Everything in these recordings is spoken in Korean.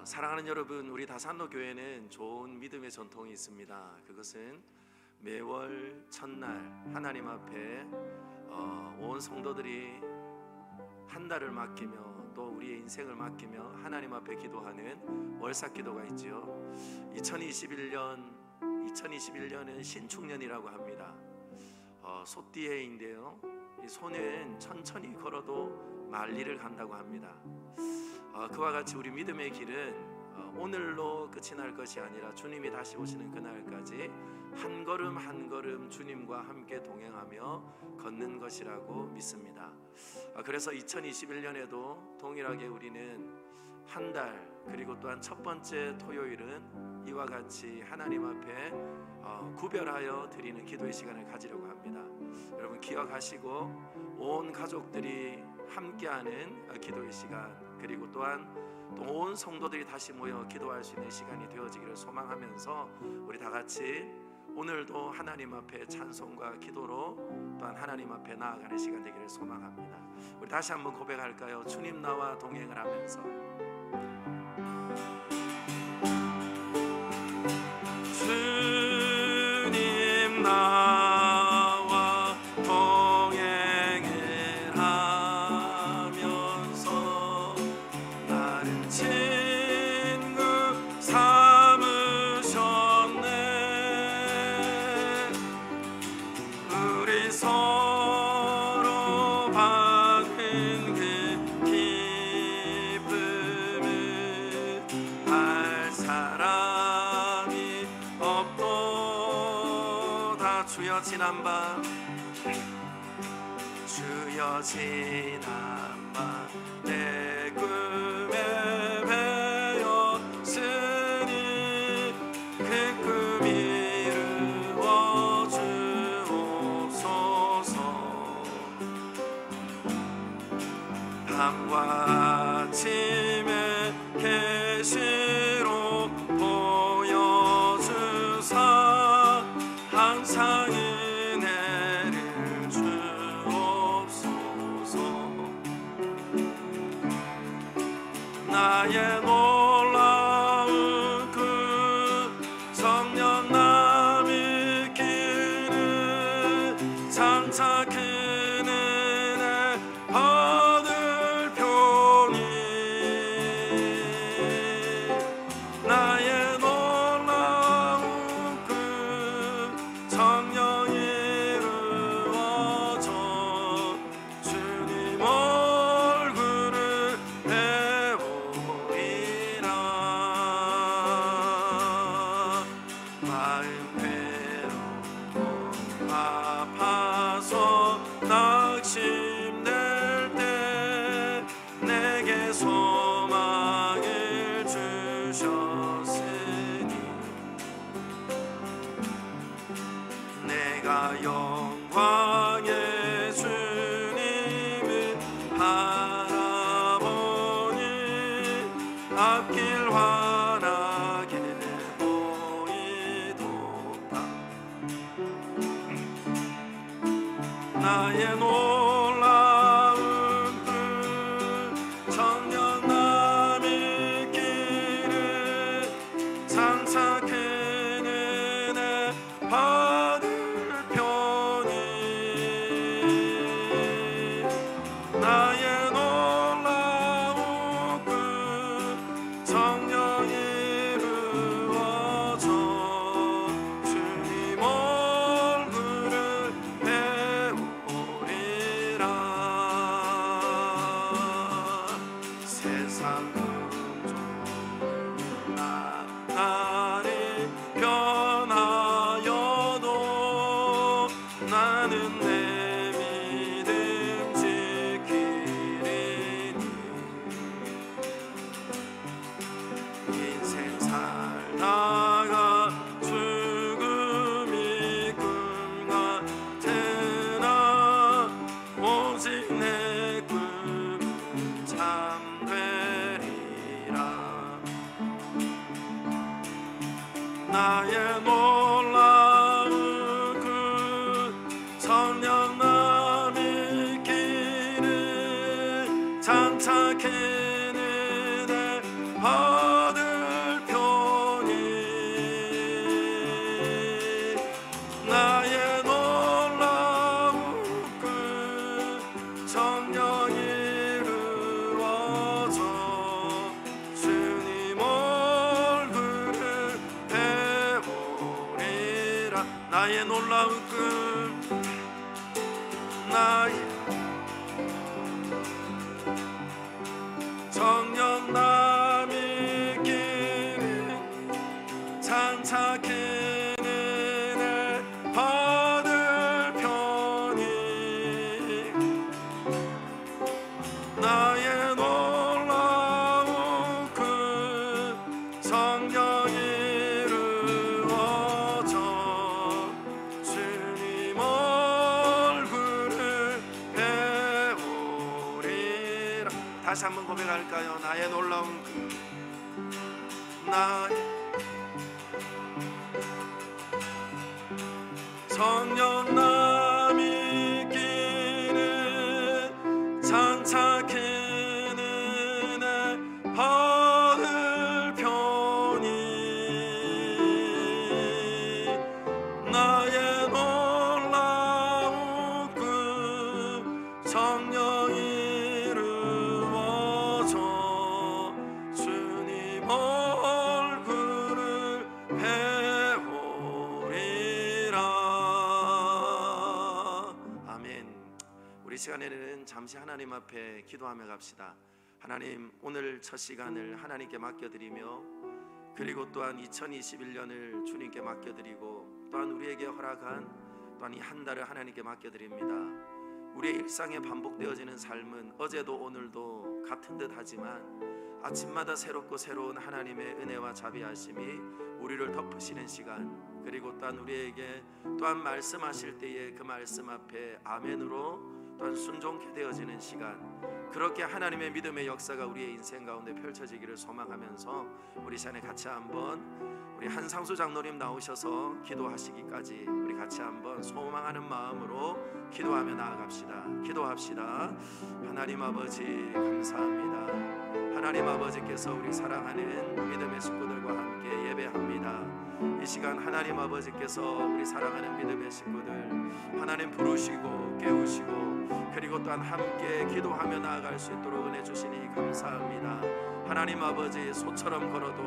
사랑하는 여러분, 우리 다산로 교회는 좋은 믿음의 전통이 있습니다. 그것은 매월 첫날 하나님 앞에 온 성도들이 한 달을 맡기며 또 우리의 인생을 맡기며 하나님 앞에 기도하는 월삭 기도가 있지요. 2021년은 신축년이라고 합니다. 소띠해인데요, 이 소는 천천히 걸어도 만리를 간다고 합니다. 그와 같이 우리 믿음의 길은 오늘로 끝이 날 것이 아니라 주님이 다시 오시는 그날까지 한 걸음 한 걸음 주님과 함께 동행하며 걷는 것이라고 믿습니다. 그래서 2021년에도 동일하게 우리는 한 달, 그리고 또한 첫 번째 토요일은 이와 같이 하나님 앞에 구별하여 드리는 기도의 시간을 가지려고 합니다. 여러분 기억하시고 온 가족들이 함께하는 기도의 시간, 그리고 또한 또 온 성도들이 다시 모여 기도할 수 있는 시간이 되어지기를 소망하면서 우리 다 같이 오늘도 하나님 앞에 찬송과 기도로 또한 하나님 앞에 나아가는 시간 되기를 소망합니다. 우리 다시 한번 고백할까요? 주님 나와 동행을 하면서 주님 나와 동행을 하면서 나를 친구 삼으셨네. 우리 서로 받은 그 기쁨을 알 사람이 없도다. 주여 지난밤 내 꿈에 배었으니 그 꿈 이루어 주옵소서. 밤과 아침에 계시로 보여주사 항상 은혜를 주옵소서. 나의 놀라운 그 성령 남이 길은 장차 그 은혜 받을 표니. 나의 놀라운 그 성령 이루어져 주님 얼굴을 배우리라. 마음 괴롭고 아파서 낙심될 때 내게 소망을 주셨으니 내가 영광의 주님을 바라보니 앞길 환하게 보이도다. 나의 놀라운 그 청년 남이 길을 장차 그 은혜 받을 표니. 나의 놀라운 그 성령 이루어져 주님 얼굴을 배우리라. 세상 긍정을 나날이 변하여도 나는 내 믿음 지키리니. 인생 살다가 죽음이 꿈 같으나 오직 내 꿈은 참되리라. 나의 놀라운 그 성령 남이 길을 장차 그 은혜 받을 나의 놀라운 꿈 나의 정녕 남이 끼는 장착해 은혜 받을 편이 나의 놀라운 꿈 성경 이루어져 주님 얼굴을 배우리라. 다시 한번 고백할까요? 나의 놀라운 꿈 나의 성령 남이 끼는 장착해 은혜 받을 편이 나의 놀라운 꿈 성령 이루어져 주님 얼굴을 배우리라. 아멘. 우리 시간에는 잠시 하나님 앞에 기도하며 갑시다. 하나님, 오늘 첫 시간을 하나님께 맡겨드리며 그리고 또한 2021년을 주님께 맡겨드리고 또한 우리에게 허락한 또한 이 한 달을 하나님께 맡겨드립니다. 우리의 일상에 반복되어지는 삶은 어제도 오늘도 같은 듯 하지만 아침마다 새롭고 새로운 하나님의 은혜와 자비하심이 우리를 덮으시는 시간, 그리고 또한 우리에게 또한 말씀하실 때에 그 말씀 앞에 아멘으로 또한 순종케 되어지는 시간, 그렇게 하나님의 믿음의 역사가 우리의 인생 가운데 펼쳐지기를 소망하면서 우리 시간에 같이 한번 우리 한상수 장로님 나오셔서 기도하시기까지 우리 같이 한번 소망하는 마음으로 기도하며 나아갑시다. 기도합시다. 하나님 아버지 감사합니다. 하나님 아버지께서 우리 사랑하는 믿음의 식구들과 함께 예배합니다. 이 시간 하나님 아버지께서 우리 사랑하는 믿음의 식구들 하나님 부르시고 깨우시고 그리고 또한 함께 기도하며 나아갈 수 있도록 은혜 주시니 감사합니다. 하나님 아버지, 소처럼 걸어도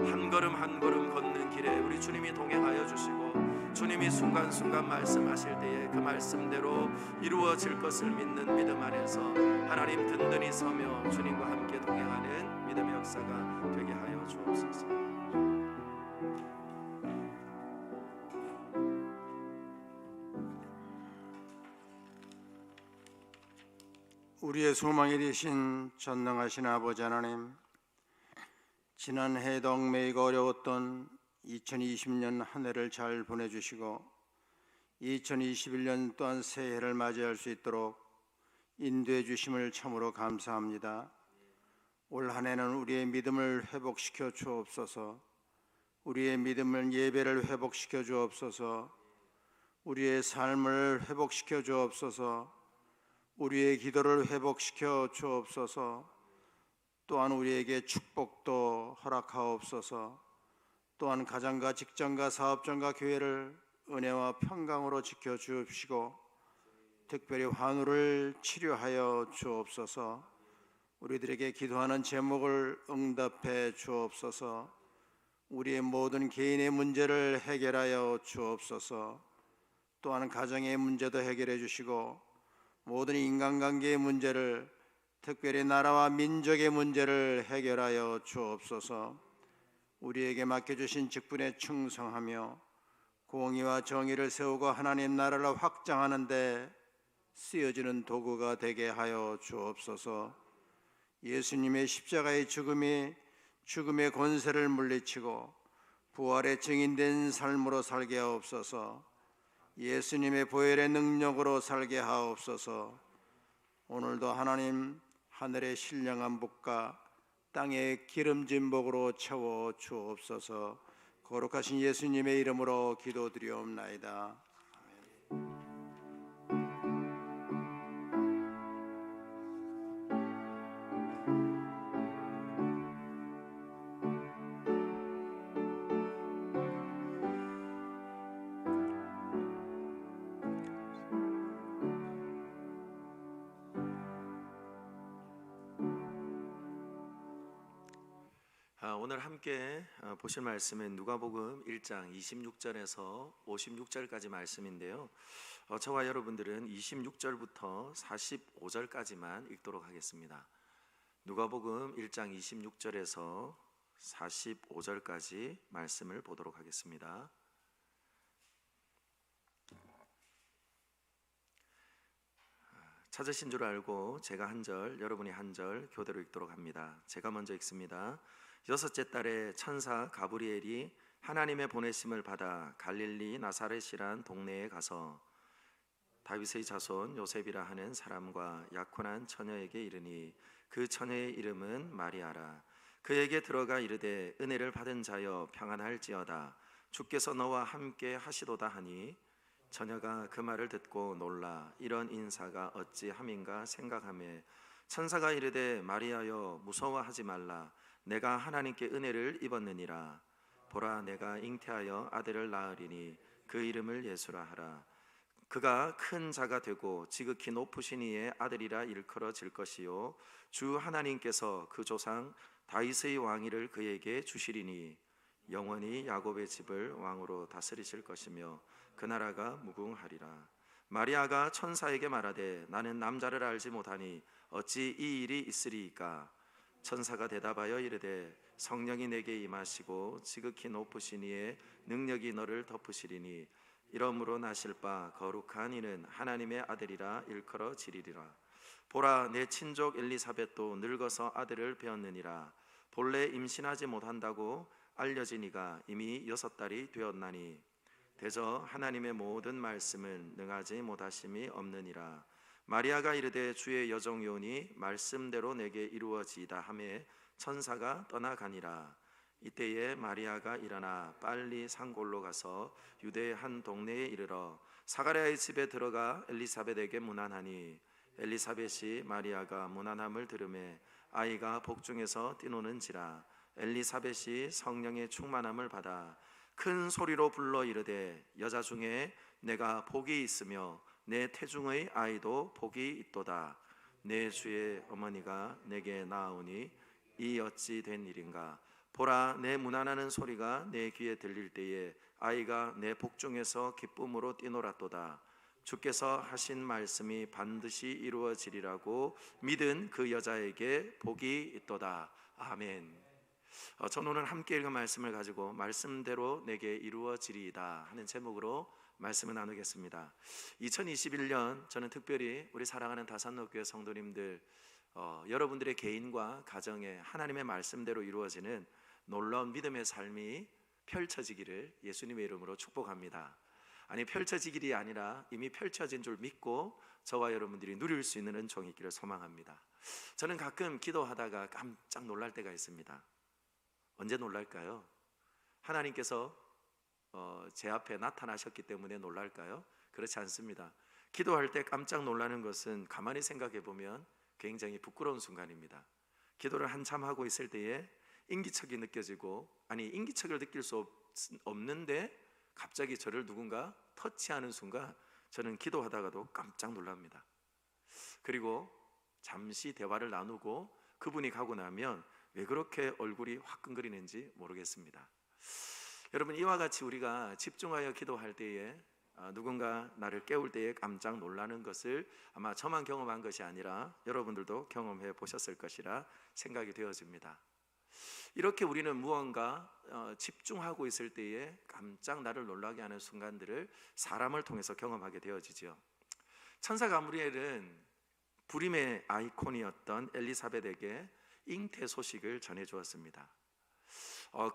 한 걸음 한 걸음 걷는 길에 우리 주님이 동행하여 주시고 주님이 순간순간 말씀하실 때에 그 말씀대로 이루어질 것을 믿는 믿음 안에서 하나님 든든히 서며 주님과 함께 동행하는 믿음의 역사가 되게 하여 주옵소서. 우리의 소망이 되신 전능하신 아버지 하나님, 지난 해도 얽매이고 어려웠던 2020년 한 해를 잘 보내주시고 2021년 또한 새해를 맞이할 수 있도록 인도해 주심을 참으로 감사합니다. 올 한 해는 우리의 믿음을 회복시켜 주옵소서. 우리의 믿음을 예배를 회복시켜 주옵소서. 우리의 삶을 회복시켜 주옵소서. 우리의 기도를 회복시켜 주옵소서. 또한 우리에게 축복도 허락하옵소서. 또한 가정과 직장과 사업장과 교회를 은혜와 평강으로 지켜 주옵시고 특별히 환우를 치료하여 주옵소서. 우리들에게 기도하는 제목을 응답해 주옵소서. 우리의 모든 개인의 문제를 해결하여 주옵소서. 또한 가정의 문제도 해결해 주시고 모든 인간관계의 문제를, 특별히 나라와 민족의 문제를 해결하여 주옵소서. 우리에게 맡겨주신 직분에 충성하며 공의와 정의를 세우고 하나님 나라를 확장하는 데 쓰여지는 도구가 되게 하여 주옵소서. 예수님의 십자가의 죽음이 죽음의 권세를 물리치고 부활의 증인된 삶으로 살게 하옵소서. 예수님의 보혈의 능력으로 살게 하옵소서. 오늘도 하나님 하늘의 신령한 복과 땅의 기름진 복으로 채워 주옵소서. 거룩하신 예수님의 이름으로 기도드리옵나이다. 아멘. 오늘 함께 보실 말씀은 누가복음 1장 26절에서 56절까지 말씀인데요. 저와 여러분들은 26절부터 45절까지만 읽도록 하겠습니다. 누가복음 1장 26절에서 45절까지 말씀을 보도록 하겠습니다. 찾으신 줄 알고 제가 한 절, 여러분이 한 절 교대로 읽도록 합니다. 제가 먼저 읽습니다. 여섯째 달에 천사 가브리엘이 하나님의 보내심을 받아 갈릴리 나사렛이란 동네에 가서 다윗의 자손 요셉이라 하는 사람과 약혼한 처녀에게 이르니 그 처녀의 이름은 마리아라. 그에게 들어가 이르되 은혜를 받은 자여 평안할지어다. 주께서 너와 함께 하시도다 하니 처녀가 그 말을 듣고 놀라 이런 인사가 어찌함인가 생각하며 천사가 이르되 마리아여 무서워하지 말라. 내가 하나님께 은혜를 입었느니라. 보라 내가 잉태하여 아들을 낳으리니 그 이름을 예수라 하라. 그가 큰 자가 되고 지극히 높으신 이의 아들이라 일컬어질 것이요 주 하나님께서 그 조상 다윗의 왕위를 그에게 주시리니 영원히 야곱의 집을 왕으로 다스리실 것이며 그 나라가 무궁하리라. 마리아가 천사에게 말하되 나는 남자를 알지 못하니 어찌 이 일이 있으리이까. 천사가 대답하여 이르되 성령이 내게 임하시고 지극히 높으신 이의 능력이 너를 덮으시리니 이러므로 나실 바 거룩한 이는 하나님의 아들이라 일컬어지리라. 보라 내 친족 엘리사벳도 늙어서 아들을 배었느니라. 본래 임신하지 못한다고 알려진 이가 이미 6달이 되었나니 대저 하나님의 모든 말씀은 능하지 못하심이 없느니라. 마리아가 이르되 주의 여종이오니 말씀대로 내게 이루어지이다 하매 천사가 떠나가니라. 이때에 마리아가 일어나 빨리 산골로 가서 유대의 한 동네에 이르러 사가랴의 집에 들어가 엘리사벳에게 문안하니 엘리사벳이 마리아가 문안함을 들으매 아이가 복중에서 뛰노는지라. 엘리사벳이 성령의 충만함을 받아 큰 소리로 불러 이르되 여자 중에 내가 복이 있으며 내 태중의 아이도 복이 있도다. 내 주의 어머니가 내게 나아오니 이 어찌 된 일인가. 보라 내 문안하는 소리가 내 귀에 들릴 때에 아이가 내 복중에서 기쁨으로 뛰놀았도다. 주께서 하신 말씀이 반드시 이루어지리라고 믿은 그 여자에게 복이 있도다. 아멘. 저는 오늘 함께 읽은 말씀을 가지고 말씀대로 내게 이루어지리이다 하는 제목으로 말씀을 나누겠습니다. 2021년 저는 특별히 우리 사랑하는 다산로교회 성도님들 여러분들의 개인과 가정에 하나님의 말씀대로 이루어지는 놀라운 믿음의 삶이 펼쳐지기를 예수님의 이름으로 축복합니다. 아니 펼쳐지길이 아니라 이미 펼쳐진 줄 믿고 저와 여러분들이 누릴 수 있는 은총이 있기를 소망합니다. 저는 가끔 기도하다가 깜짝 놀랄 때가 있습니다. 언제 놀랄까요? 하나님께서 제 앞에 나타나셨기 때문에 놀랄까요? 그렇지 않습니다. 기도할 때 깜짝 놀라는 것은 가만히 생각해 보면 굉장히 부끄러운 순간입니다. 기도를 한참 하고 있을 때에 인기척이 느껴지고 아니 인기척을 느낄 수 없는데 갑자기 저를 누군가 터치하는 순간 저는 기도하다가도 깜짝 놀랍니다. 그리고 잠시 대화를 나누고 그분이 가고 나면 왜 그렇게 얼굴이 화끈거리는지 모르겠습니다. 여러분 이와 같이 우리가 집중하여 기도할 때에 누군가 나를 깨울 때에 깜짝 놀라는 것을 아마 저만 경험한 것이 아니라 여러분들도 경험해 보셨을 것이라 생각이 되어집니다. 이렇게 우리는 무언가 집중하고 있을 때에 깜짝 나를 놀라게 하는 순간들을 사람을 통해서 경험하게 되어지죠. 천사 가브리엘은 불임의 아이콘이었던 엘리사벳에게 잉태 소식을 전해 주었습니다.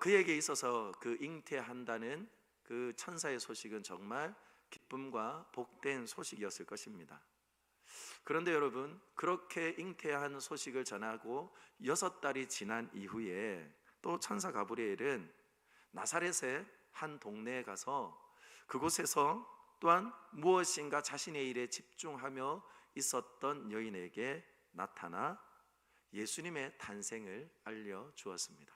그에게 있어서 그 잉태한다는 그 천사의 소식은 정말 기쁨과 복된 소식이었을 것입니다. 그런데 여러분 그렇게 잉태한 소식을 전하고 6달이 지난 이후에 또 천사 가브리엘은 나사렛의 한 동네에 가서 그곳에서 또한 무엇인가 자신의 일에 집중하며 있었던 여인에게 나타나 예수님의 탄생을 알려주었습니다.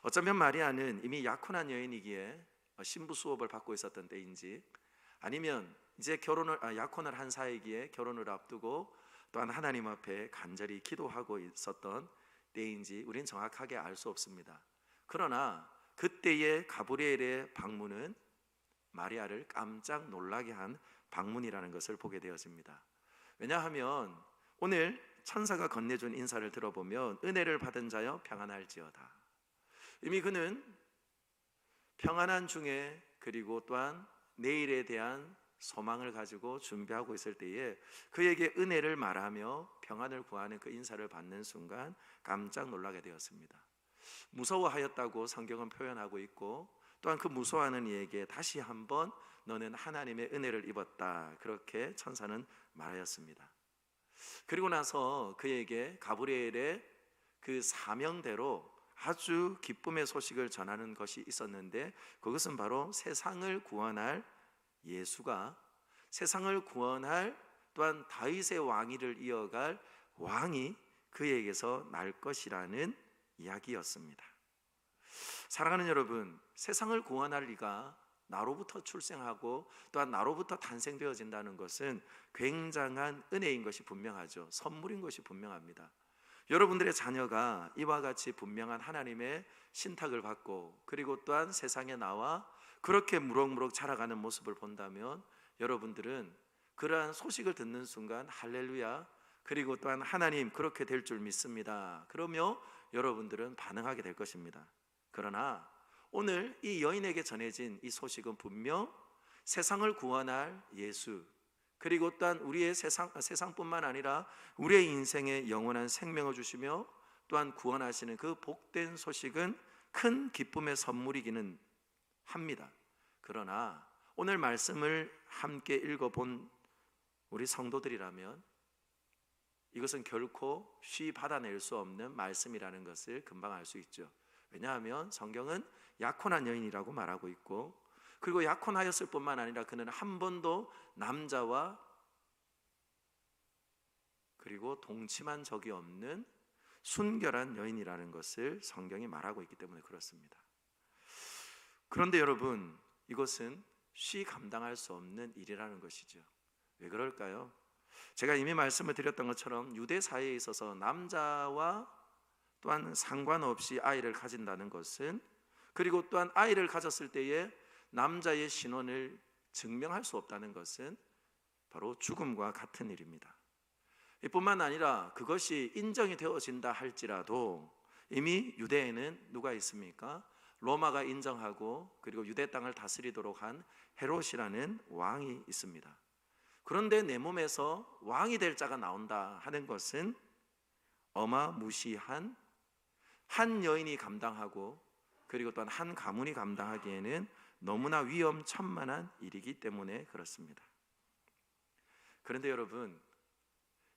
어쩌면 마리아는 이미 약혼한 여인이기에 신부 수업을 받고 있었던 때인지 아니면 이제 약혼을 한 사이기에 결혼을 앞두고 또한 하나님 앞에 간절히 기도하고 있었던 때인지 우리는 정확하게 알 수 없습니다. 그러나 그때의 가브리엘의 방문은 마리아를 깜짝 놀라게 한 방문이라는 것을 보게 되었습니다. 왜냐하면 오늘 천사가 건네준 인사를 들어보면 은혜를 받은 자여 평안할지어다. 이미 그는 평안한 중에 그리고 또한 내일에 대한 소망을 가지고 준비하고 있을 때에 그에게 은혜를 말하며 평안을 구하는 그 인사를 받는 순간 깜짝 놀라게 되었습니다. 무서워하였다고 성경은 표현하고 있고 또한 그 무서워하는 이에게 다시 한번 너는 하나님의 은혜를 입었다, 그렇게 천사는 말하였습니다. 그리고 나서 그에게 가브리엘의 그 사명대로 아주 기쁨의 소식을 전하는 것이 있었는데, 그것은 바로 세상을 구원할 예수가, 세상을 구원할 또한 다윗의 왕위를 이어갈 왕이 그에게서 날 것이라는 이야기였습니다. 사랑하는 여러분, 세상을 구원할 이가 나로부터 출생하고 또한 나로부터 탄생되어진다는 것은 굉장한 은혜인 것이 분명하죠. 선물인 것이 분명합니다. 여러분들의 자녀가 이와 같이 분명한 하나님의 신탁을 받고 그리고 또한 세상에 나와 그렇게 무럭무럭 자라가는 모습을 본다면 여러분들은 그러한 소식을 듣는 순간 할렐루야, 그리고 또한 하나님 그렇게 될 줄 믿습니다, 그러며 여러분들은 반응하게 될 것입니다. 그러나 오늘 이 여인에게 전해진 이 소식은 분명 세상을 구원할 예수, 그리고 또한 우리의 세상뿐만 아니라 우리의 인생에 영원한 생명을 주시며 또한 구원하시는 그 복된 소식은 큰 기쁨의 선물이기는 합니다. 그러나 오늘 말씀을 함께 읽어본 우리 성도들이라면 이것은 결코 쉬 받아낼 수 없는 말씀이라는 것을 금방 알 수 있죠. 왜냐하면 성경은 약혼한 여인이라고 말하고 있고, 그리고 약혼하였을 뿐만 아니라 그는 한 번도 남자와 그리고 동침한 적이 없는 순결한 여인이라는 것을 성경이 말하고 있기 때문에 그렇습니다. 그런데 여러분, 이것은 쉬 감당할 수 없는 일이라는 것이죠. 왜 그럴까요? 제가 이미 말씀을 드렸던 것처럼 유대 사회에 있어서 남자와 또한 상관없이 아이를 가진다는 것은, 그리고 또한 아이를 가졌을 때에 남자의 신원을 증명할 수 없다는 것은 바로 죽음과 같은 일입니다. 이뿐만 아니라 그것이 인정이 되어진다 할지라도 이미 유대에는 누가 있습니까? 로마가 인정하고 그리고 유대 땅을 다스리도록 한 헤롯이라는 왕이 있습니다. 그런데 내 몸에서 왕이 될 자가 나온다 하는 것은 어마무시한 한 여인이 감당하고 그리고 또한 한 가문이 감당하기에는 너무나 위험천만한 일이기 때문에 그렇습니다. 그런데 여러분,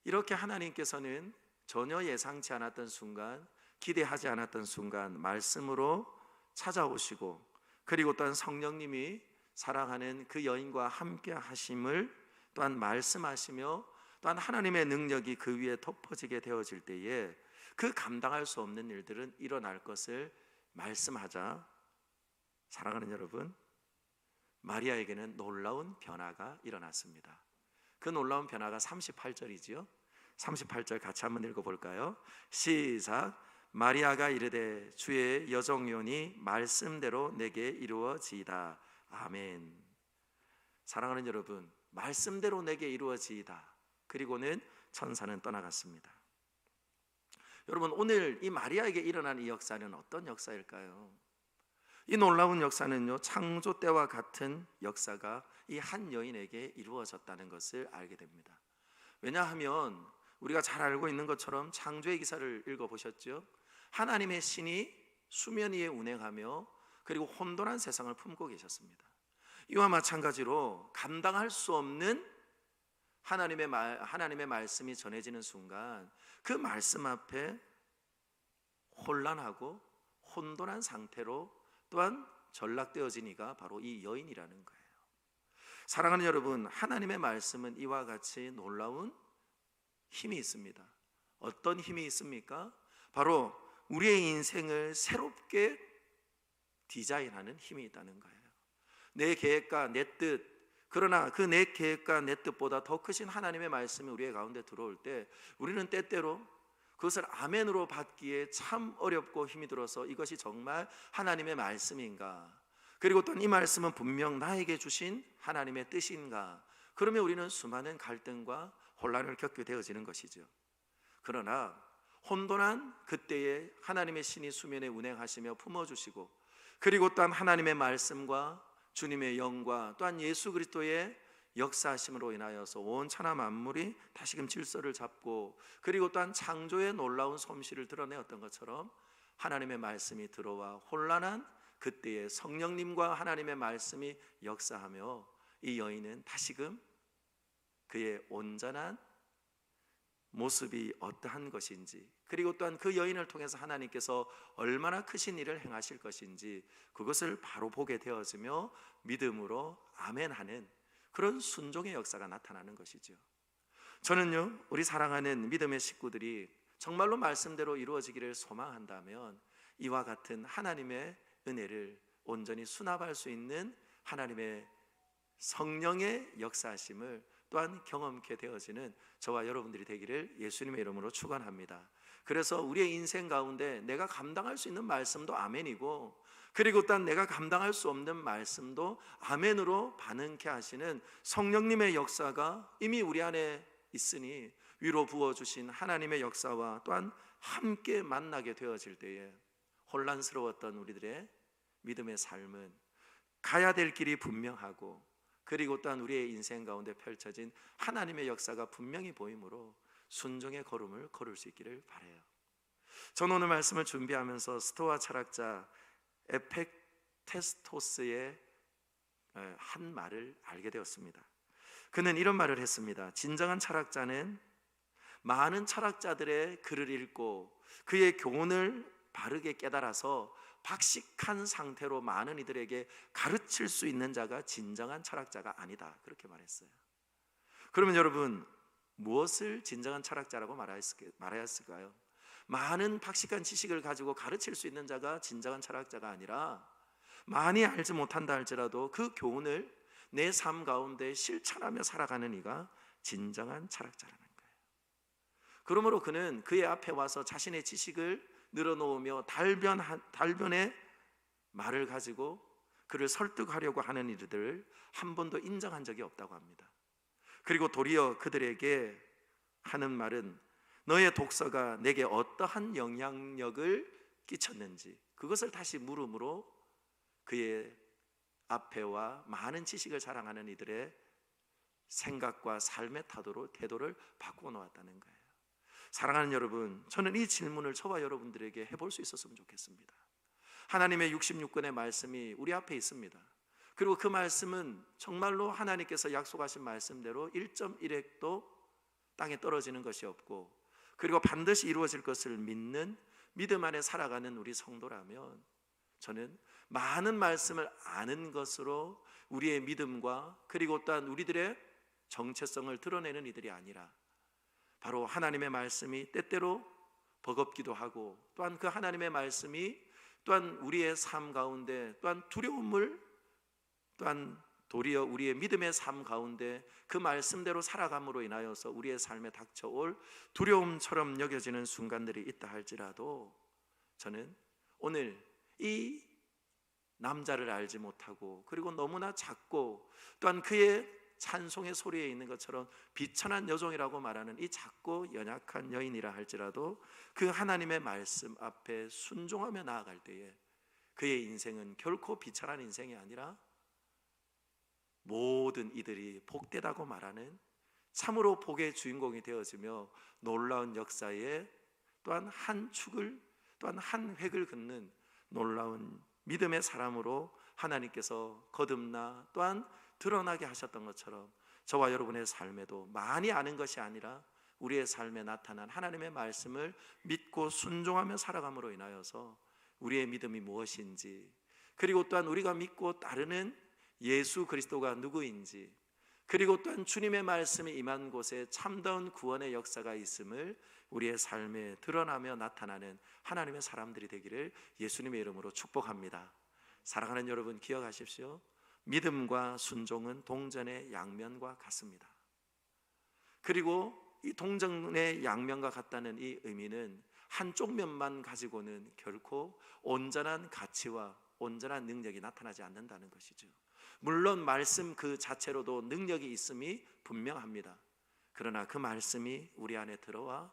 이렇게 하나님께서는 전혀 예상치 않았던 순간, 기대하지 않았던 순간 말씀으로 찾아오시고 그리고 또한 성령님이 사랑하는 그 여인과 함께 하심을 또한 말씀하시며 또한 하나님의 능력이 그 위에 덮어지게 되어질 때에 그 감당할 수 없는 일들은 일어날 것을 말씀하자, 사랑하는 여러분, 마리아에게는 놀라운 변화가 일어났습니다. 그 놀라운 변화가 38절이지요. 38절 같이 한번 읽어볼까요? 시작. 마리아가 이르되 주의 여종이오니 말씀대로 내게 이루어지이다. 아멘. 사랑하는 여러분, 말씀대로 내게 이루어지이다. 그리고는 천사는 떠나갔습니다. 여러분, 오늘 이 마리아에게 일어난 이 역사는 어떤 역사일까요? 이 놀라운 역사는요, 창조 때와 같은 역사가 이 한 여인에게 이루어졌다는 것을 알게 됩니다. 왜냐하면 우리가 잘 알고 있는 것처럼 창조의 기사를 읽어보셨죠? 하나님의 신이 수면 위에 운행하며 그리고 혼돈한 세상을 품고 계셨습니다. 이와 마찬가지로 감당할 수 없는 하나님의 말씀이 전해지는 순간 그 말씀 앞에 혼란하고 혼돈한 상태로 또한 전락되어진 이가 바로 이 여인이라는 거예요. 사랑하는 여러분, 하나님의 말씀은 이와 같이 놀라운 힘이 있습니다. 어떤 힘이 있습니까? 바로 우리의 인생을 새롭게 디자인하는 힘이 있다는 거예요. 내 계획과 내 뜻, 그러나 그 내 계획과 내 뜻보다 더 크신 하나님의 말씀이 우리의 가운데 들어올 때 우리는 때때로 그것을 아멘으로 받기에 참 어렵고 힘이 들어서 이것이 정말 하나님의 말씀인가? 그리고 또 이 말씀은 분명 나에게 주신 하나님의 뜻인가? 그러면 우리는 수많은 갈등과 혼란을 겪게 되어지는 것이죠. 그러나 혼돈한 그때에 하나님의 신이 수면에 운행하시며 품어주시고, 그리고 또한 하나님의 말씀과 주님의 영과 또한 예수 그리스도의 역사하심으로 인하여서 온 천하 만물이 다시금 질서를 잡고, 그리고 또한 창조의 놀라운 솜씨를 드러내었던 것처럼 하나님의 말씀이 들어와 혼란한 그때에 성령님과 하나님의 말씀이 역사하며 이 여인은 다시금 그의 온전한 모습이 어떠한 것인지, 그리고 또한 그 여인을 통해서 하나님께서 얼마나 크신 일을 행하실 것인지 그것을 바로 보게 되어지며 믿음으로 아멘하는 그런 순종의 역사가 나타나는 것이죠. 저는요, 우리 사랑하는 믿음의 식구들이 정말로 말씀대로 이루어지기를 소망한다면 이와 같은 하나님의 은혜를 온전히 수납할 수 있는 하나님의 성령의 역사하심을 또한 경험케 되어지는 저와 여러분들이 되기를 예수님의 이름으로 축원합니다. 그래서 우리의 인생 가운데 내가 감당할 수 있는 말씀도 아멘이고, 그리고 또한 내가 감당할 수 없는 말씀도 아멘으로 반응케 하시는 성령님의 역사가 이미 우리 안에 있으니 위로 부어주신 하나님의 역사와 또한 함께 만나게 되어질 때에 혼란스러웠던 우리들의 믿음의 삶은 가야 될 길이 분명하고, 그리고 또한 우리의 인생 가운데 펼쳐진 하나님의 역사가 분명히 보이므로 순종의 걸음을 걸을 수 있기를 바라요. 저는 오늘 말씀을 준비하면서 스토아 철학자 에펙테스토스의 한 말을 알게 되었습니다. 그는 이런 말을 했습니다. 진정한 철학자는 많은 철학자들의 글을 읽고 그의 교훈을 바르게 깨달아서 박식한 상태로 많은 이들에게 가르칠 수 있는 자가 진정한 철학자가 아니다, 그렇게 말했어요. 그러면 여러분, 무엇을 진정한 철학자라고 말하였을까요? 많은 박식한 지식을 가지고 가르칠 수 있는 자가 진정한 철학자가 아니라, 많이 알지 못한다 할지라도 그 교훈을 내 삶 가운데 실천하며 살아가는 이가 진정한 철학자라는 거예요. 그러므로 그는 그의 앞에 와서 자신의 지식을 늘어놓으며 달변의 말을 가지고 그를 설득하려고 하는 이들을 한 번도 인정한 적이 없다고 합니다. 그리고 도리어 그들에게 하는 말은 너의 독서가 내게 어떠한 영향력을 끼쳤는지 그것을 다시 물음으로 그의 앞에와 많은 지식을 자랑하는 이들의 생각과 삶의 태도를 바꾸어 놓았다는 거예요. 사랑하는 여러분, 저는 이 질문을 저와 여러분들에게 해볼 수 있었으면 좋겠습니다. 하나님의 66권의 말씀이 우리 앞에 있습니다. 그리고 그 말씀은 정말로 하나님께서 약속하신 말씀대로 1.1획도 땅에 떨어지는 것이 없고, 그리고 반드시 이루어질 것을 믿는 믿음 안에 살아가는 우리 성도라면, 저는 많은 말씀을 아는 것으로 우리의 믿음과 그리고 또한 우리들의 정체성을 드러내는 이들이 아니라 바로 하나님의 말씀이 때때로 버겁기도 하고, 또한 그 하나님의 말씀이 또한 우리의 삶 가운데 또한 두려움을, 또한 도리어 우리의 믿음의 삶 가운데 그 말씀대로 살아감으로 인하여서 우리의 삶에 닥쳐올 두려움처럼 여겨지는 순간들이 있다 할지라도, 저는 오늘 이 남자를 알지 못하고 그리고 너무나 작고 또한 그의 찬송의 소리에 있는 것처럼 비천한 여종이라고 말하는 이 작고 연약한 여인이라 할지라도 그 하나님의 말씀 앞에 순종하며 나아갈 때에 그의 인생은 결코 비천한 인생이 아니라 모든 이들이 복되다고 말하는 참으로 복의 주인공이 되어지며 놀라운 역사에 또한 한 축을, 또한 한 획을 긋는 놀라운 믿음의 사람으로 하나님께서 거듭나 또한 드러나게 하셨던 것처럼 저와 여러분의 삶에도 많이 아는 것이 아니라 우리의 삶에 나타난 하나님의 말씀을 믿고 순종하며 살아감으로 인하여서 우리의 믿음이 무엇인지, 그리고 또한 우리가 믿고 따르는 예수 그리스도가 누구인지, 그리고 또한 주님의 말씀이 임한 곳에 참다운 구원의 역사가 있음을 우리의 삶에 드러나며 나타나는 하나님의 사람들이 되기를 예수님의 이름으로 축복합니다. 사랑하는 여러분, 기억하십시오. 믿음과 순종은 동전의 양면과 같습니다. 그리고 이 동정의 양면과 같다는 이 의미는 한쪽 면만 가지고는 결코 온전한 가치와 온전한 능력이 나타나지 않는다는 것이죠. 물론 말씀 그 자체로도 능력이 있음이 분명합니다. 그러나 그 말씀이 우리 안에 들어와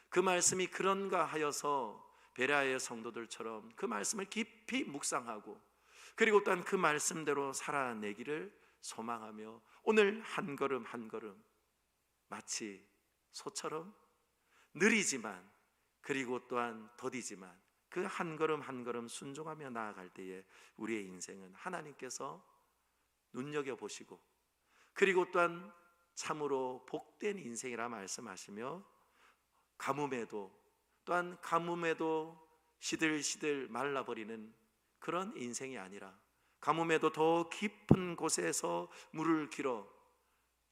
그 말씀이 그런가 하여서 베레아의 성도들처럼 그 말씀을 깊이 묵상하고 그리고 또한 그 말씀대로 살아내기를 소망하며 오늘 한 걸음 한 걸음 마치 소처럼 느리지만 그리고 또한 더디지만 그 한 걸음 한 걸음 순종하며 나아갈 때에 우리의 인생은 하나님께서 눈여겨보시고 그리고 또한 참으로 복된 인생이라 말씀하시며 가뭄에도 또한 가뭄에도 시들시들 말라버리는 그런 인생이 아니라 가뭄에도 더 깊은 곳에서 물을 길어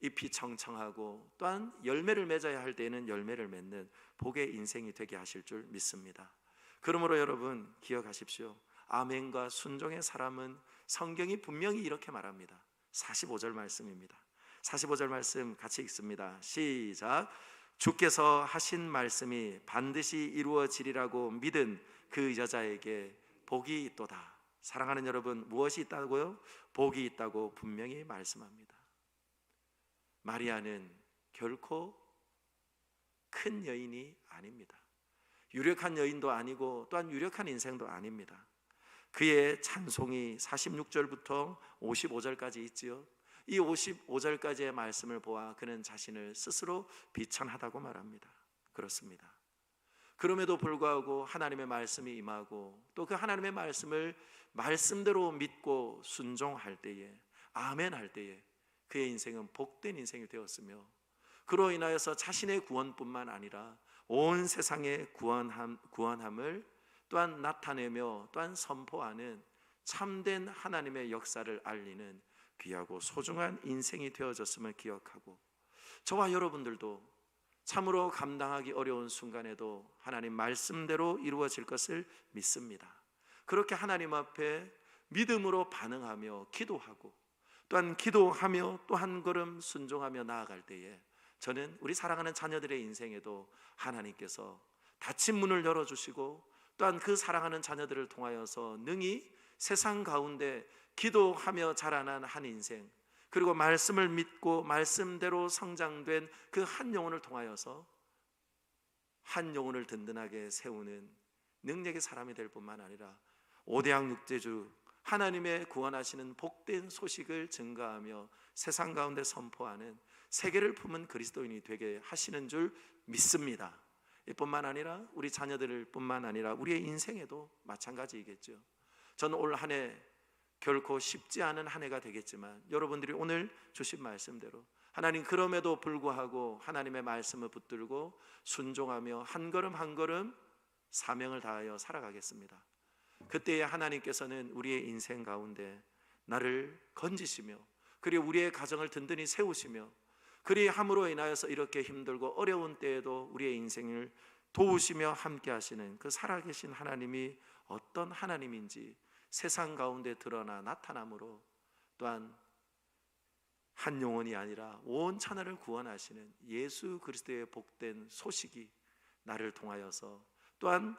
잎이 청청하고 또한 열매를 맺어야 할 때에는 열매를 맺는 복의 인생이 되게 하실 줄 믿습니다. 그러므로 여러분 기억하십시오. 아멘과 순종의 사람은 성경이 분명히 이렇게 말합니다. 45절 말씀입니다. 45절 말씀 같이 읽습니다. 시작. 주께서 하신 말씀이 반드시 이루어지리라고 믿은 그 여자에게 복이 있도다. 사랑하는 여러분, 무엇이 있다고요? 복이 있다고 분명히 말씀합니다. 마리아는 결코 큰 여인이 아닙니다. 유력한 여인도 아니고 또한 유력한 인생도 아닙니다. 그의 찬송이 46절부터 55절까지 있지요. 이 55절까지의 말씀을 보아 그는 자신을 스스로 비천하다고 말합니다. 그렇습니다. 그럼에도 불구하고 하나님의 말씀이 임하고 또 그 하나님의 말씀을 말씀대로 믿고 순종할 때에 아멘 할 때에 그의 인생은 복된 인생이 되었으며 그로 인하여서 자신의 구원뿐만 아니라 온 세상의 구원함을 또한 나타내며 또한 선포하는 참된 하나님의 역사를 알리는 귀하고 소중한 인생이 되어졌음을 기억하고 저와 여러분들도 참으로 감당하기 어려운 순간에도 하나님 말씀대로 이루어질 것을 믿습니다. 그렇게 하나님 앞에 믿음으로 반응하며 기도하고 또한 기도하며 또 한 걸음 순종하며 나아갈 때에 저는 우리 사랑하는 자녀들의 인생에도 하나님께서 닫힌 문을 열어주시고 또한 그 사랑하는 자녀들을 통하여서 능히 세상 가운데 기도하며 자라난 한 인생 그리고 말씀을 믿고 말씀대로 성장된 그 한 영혼을 통하여서 한 영혼을 든든하게 세우는 능력의 사람이 될 뿐만 아니라 오대양 육제주 하나님의 구원하시는 복된 소식을 증가하며 세상 가운데 선포하는 세계를 품은 그리스도인이 되게 하시는 줄 믿습니다. 이뿐만 아니라 우리 자녀들 뿐만 아니라 우리의 인생에도 마찬가지이겠죠. 저는 올 한 해 결코 쉽지 않은 한 해가 되겠지만 여러분들이 오늘 주신 말씀대로 하나님 그럼에도 불구하고 하나님의 말씀을 붙들고 순종하며 한 걸음 한 걸음 사명을 다하여 살아가겠습니다. 그때에 하나님께서는 우리의 인생 가운데 나를 건지시며 그리고 우리의 가정을 든든히 세우시며 그리함으로 인하여서 이렇게 힘들고 어려운 때에도 우리의 인생을 도우시며 함께 하시는 그 살아계신 하나님이 어떤 하나님인지 세상 가운데 드러나 나타남으로 또한 한 영혼이 아니라 온 천하를 구원하시는 예수 그리스도의 복된 소식이 나를 통하여서 또한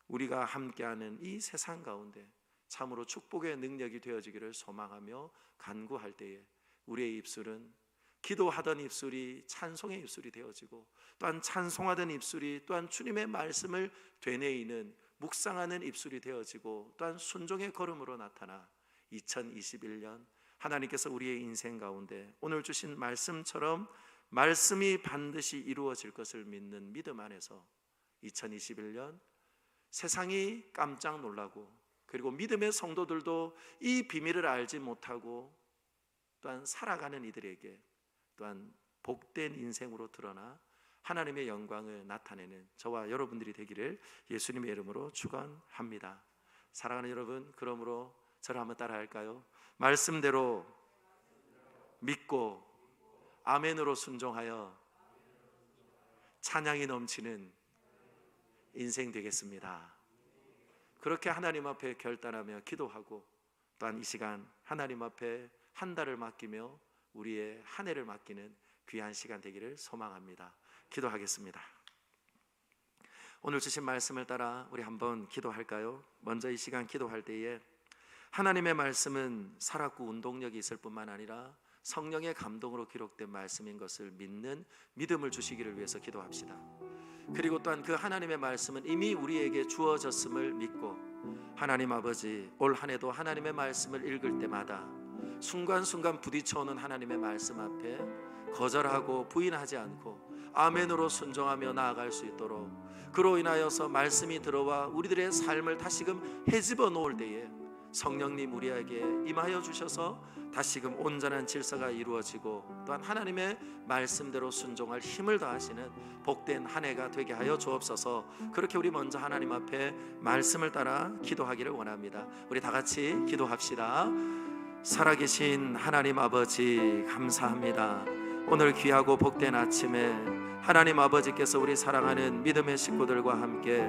우리가 함께하는 이 세상 가운데 참으로 축복의 능력이 되어지기를 소망하며 간구할 때에 우리의 입술은 기도하던 입술이 찬송의 입술이 되어지고 또한 찬송하던 입술이 또한 주님의 말씀을 되뇌이는 묵상하는 입술이 되어지고 또한 순종의 걸음으로 나타나 2021년 하나님께서 우리의 인생 가운데 오늘 주신 말씀처럼 말씀이 반드시 이루어질 것을 믿는 믿음 안에서 2021년 세상이 깜짝 놀라고 그리고 믿음의 성도들도 이 비밀을 알지 못하고 또한 살아가는 이들에게 또한 복된 인생으로 드러나 하나님의 영광을 나타내는 저와 여러분들이 되기를 예수님의 이름으로 축원합니다. 사랑하는 여러분, 그러므로 저를 한번 따라 할까요? 말씀대로 믿고 아멘으로 순종하여 찬양이 넘치는 인생 되겠습니다. 그렇게 하나님 앞에 결단하며 기도하고 또한 이 시간 하나님 앞에 한 달을 맡기며 우리의 한 해를 맡기는 귀한 시간 되기를 소망합니다. 기도하겠습니다. 오늘 주신 말씀을 따라 우리 한번 기도할까요? 먼저 이 시간 기도할 때에 하나님의 말씀은 살았고 운동력이 있을 뿐만 아니라 성령의 감동으로 기록된 말씀인 것을 믿는 믿음을 주시기를 위해서 기도합시다. 그리고 또한 그 하나님의 말씀은 이미 우리에게 주어졌음을 믿고 하나님 아버지, 올 한 해도 하나님의 말씀을 읽을 때마다 순간순간 부딪혀오는 하나님의 말씀 앞에 거절하고 부인하지 않고 아멘으로 순종하며 나아갈 수 있도록, 그로 인하여서 말씀이 들어와 우리들의 삶을 다시금 헤집어 놓을 때에 성령님 우리에게 임하여 주셔서 다시금 온전한 질서가 이루어지고 또한 하나님의 말씀대로 순종할 힘을 더하시는 복된 한 해가 되게 하여 주옵소서. 그렇게 우리 먼저 하나님 앞에 말씀을 따라 기도하기를 원합니다. 우리 다 같이 기도합시다. 살아계신 하나님 아버지, 감사합니다. 오늘 귀하고 복된 아침에 하나님 아버지께서 우리 사랑하는 믿음의 식구들과 함께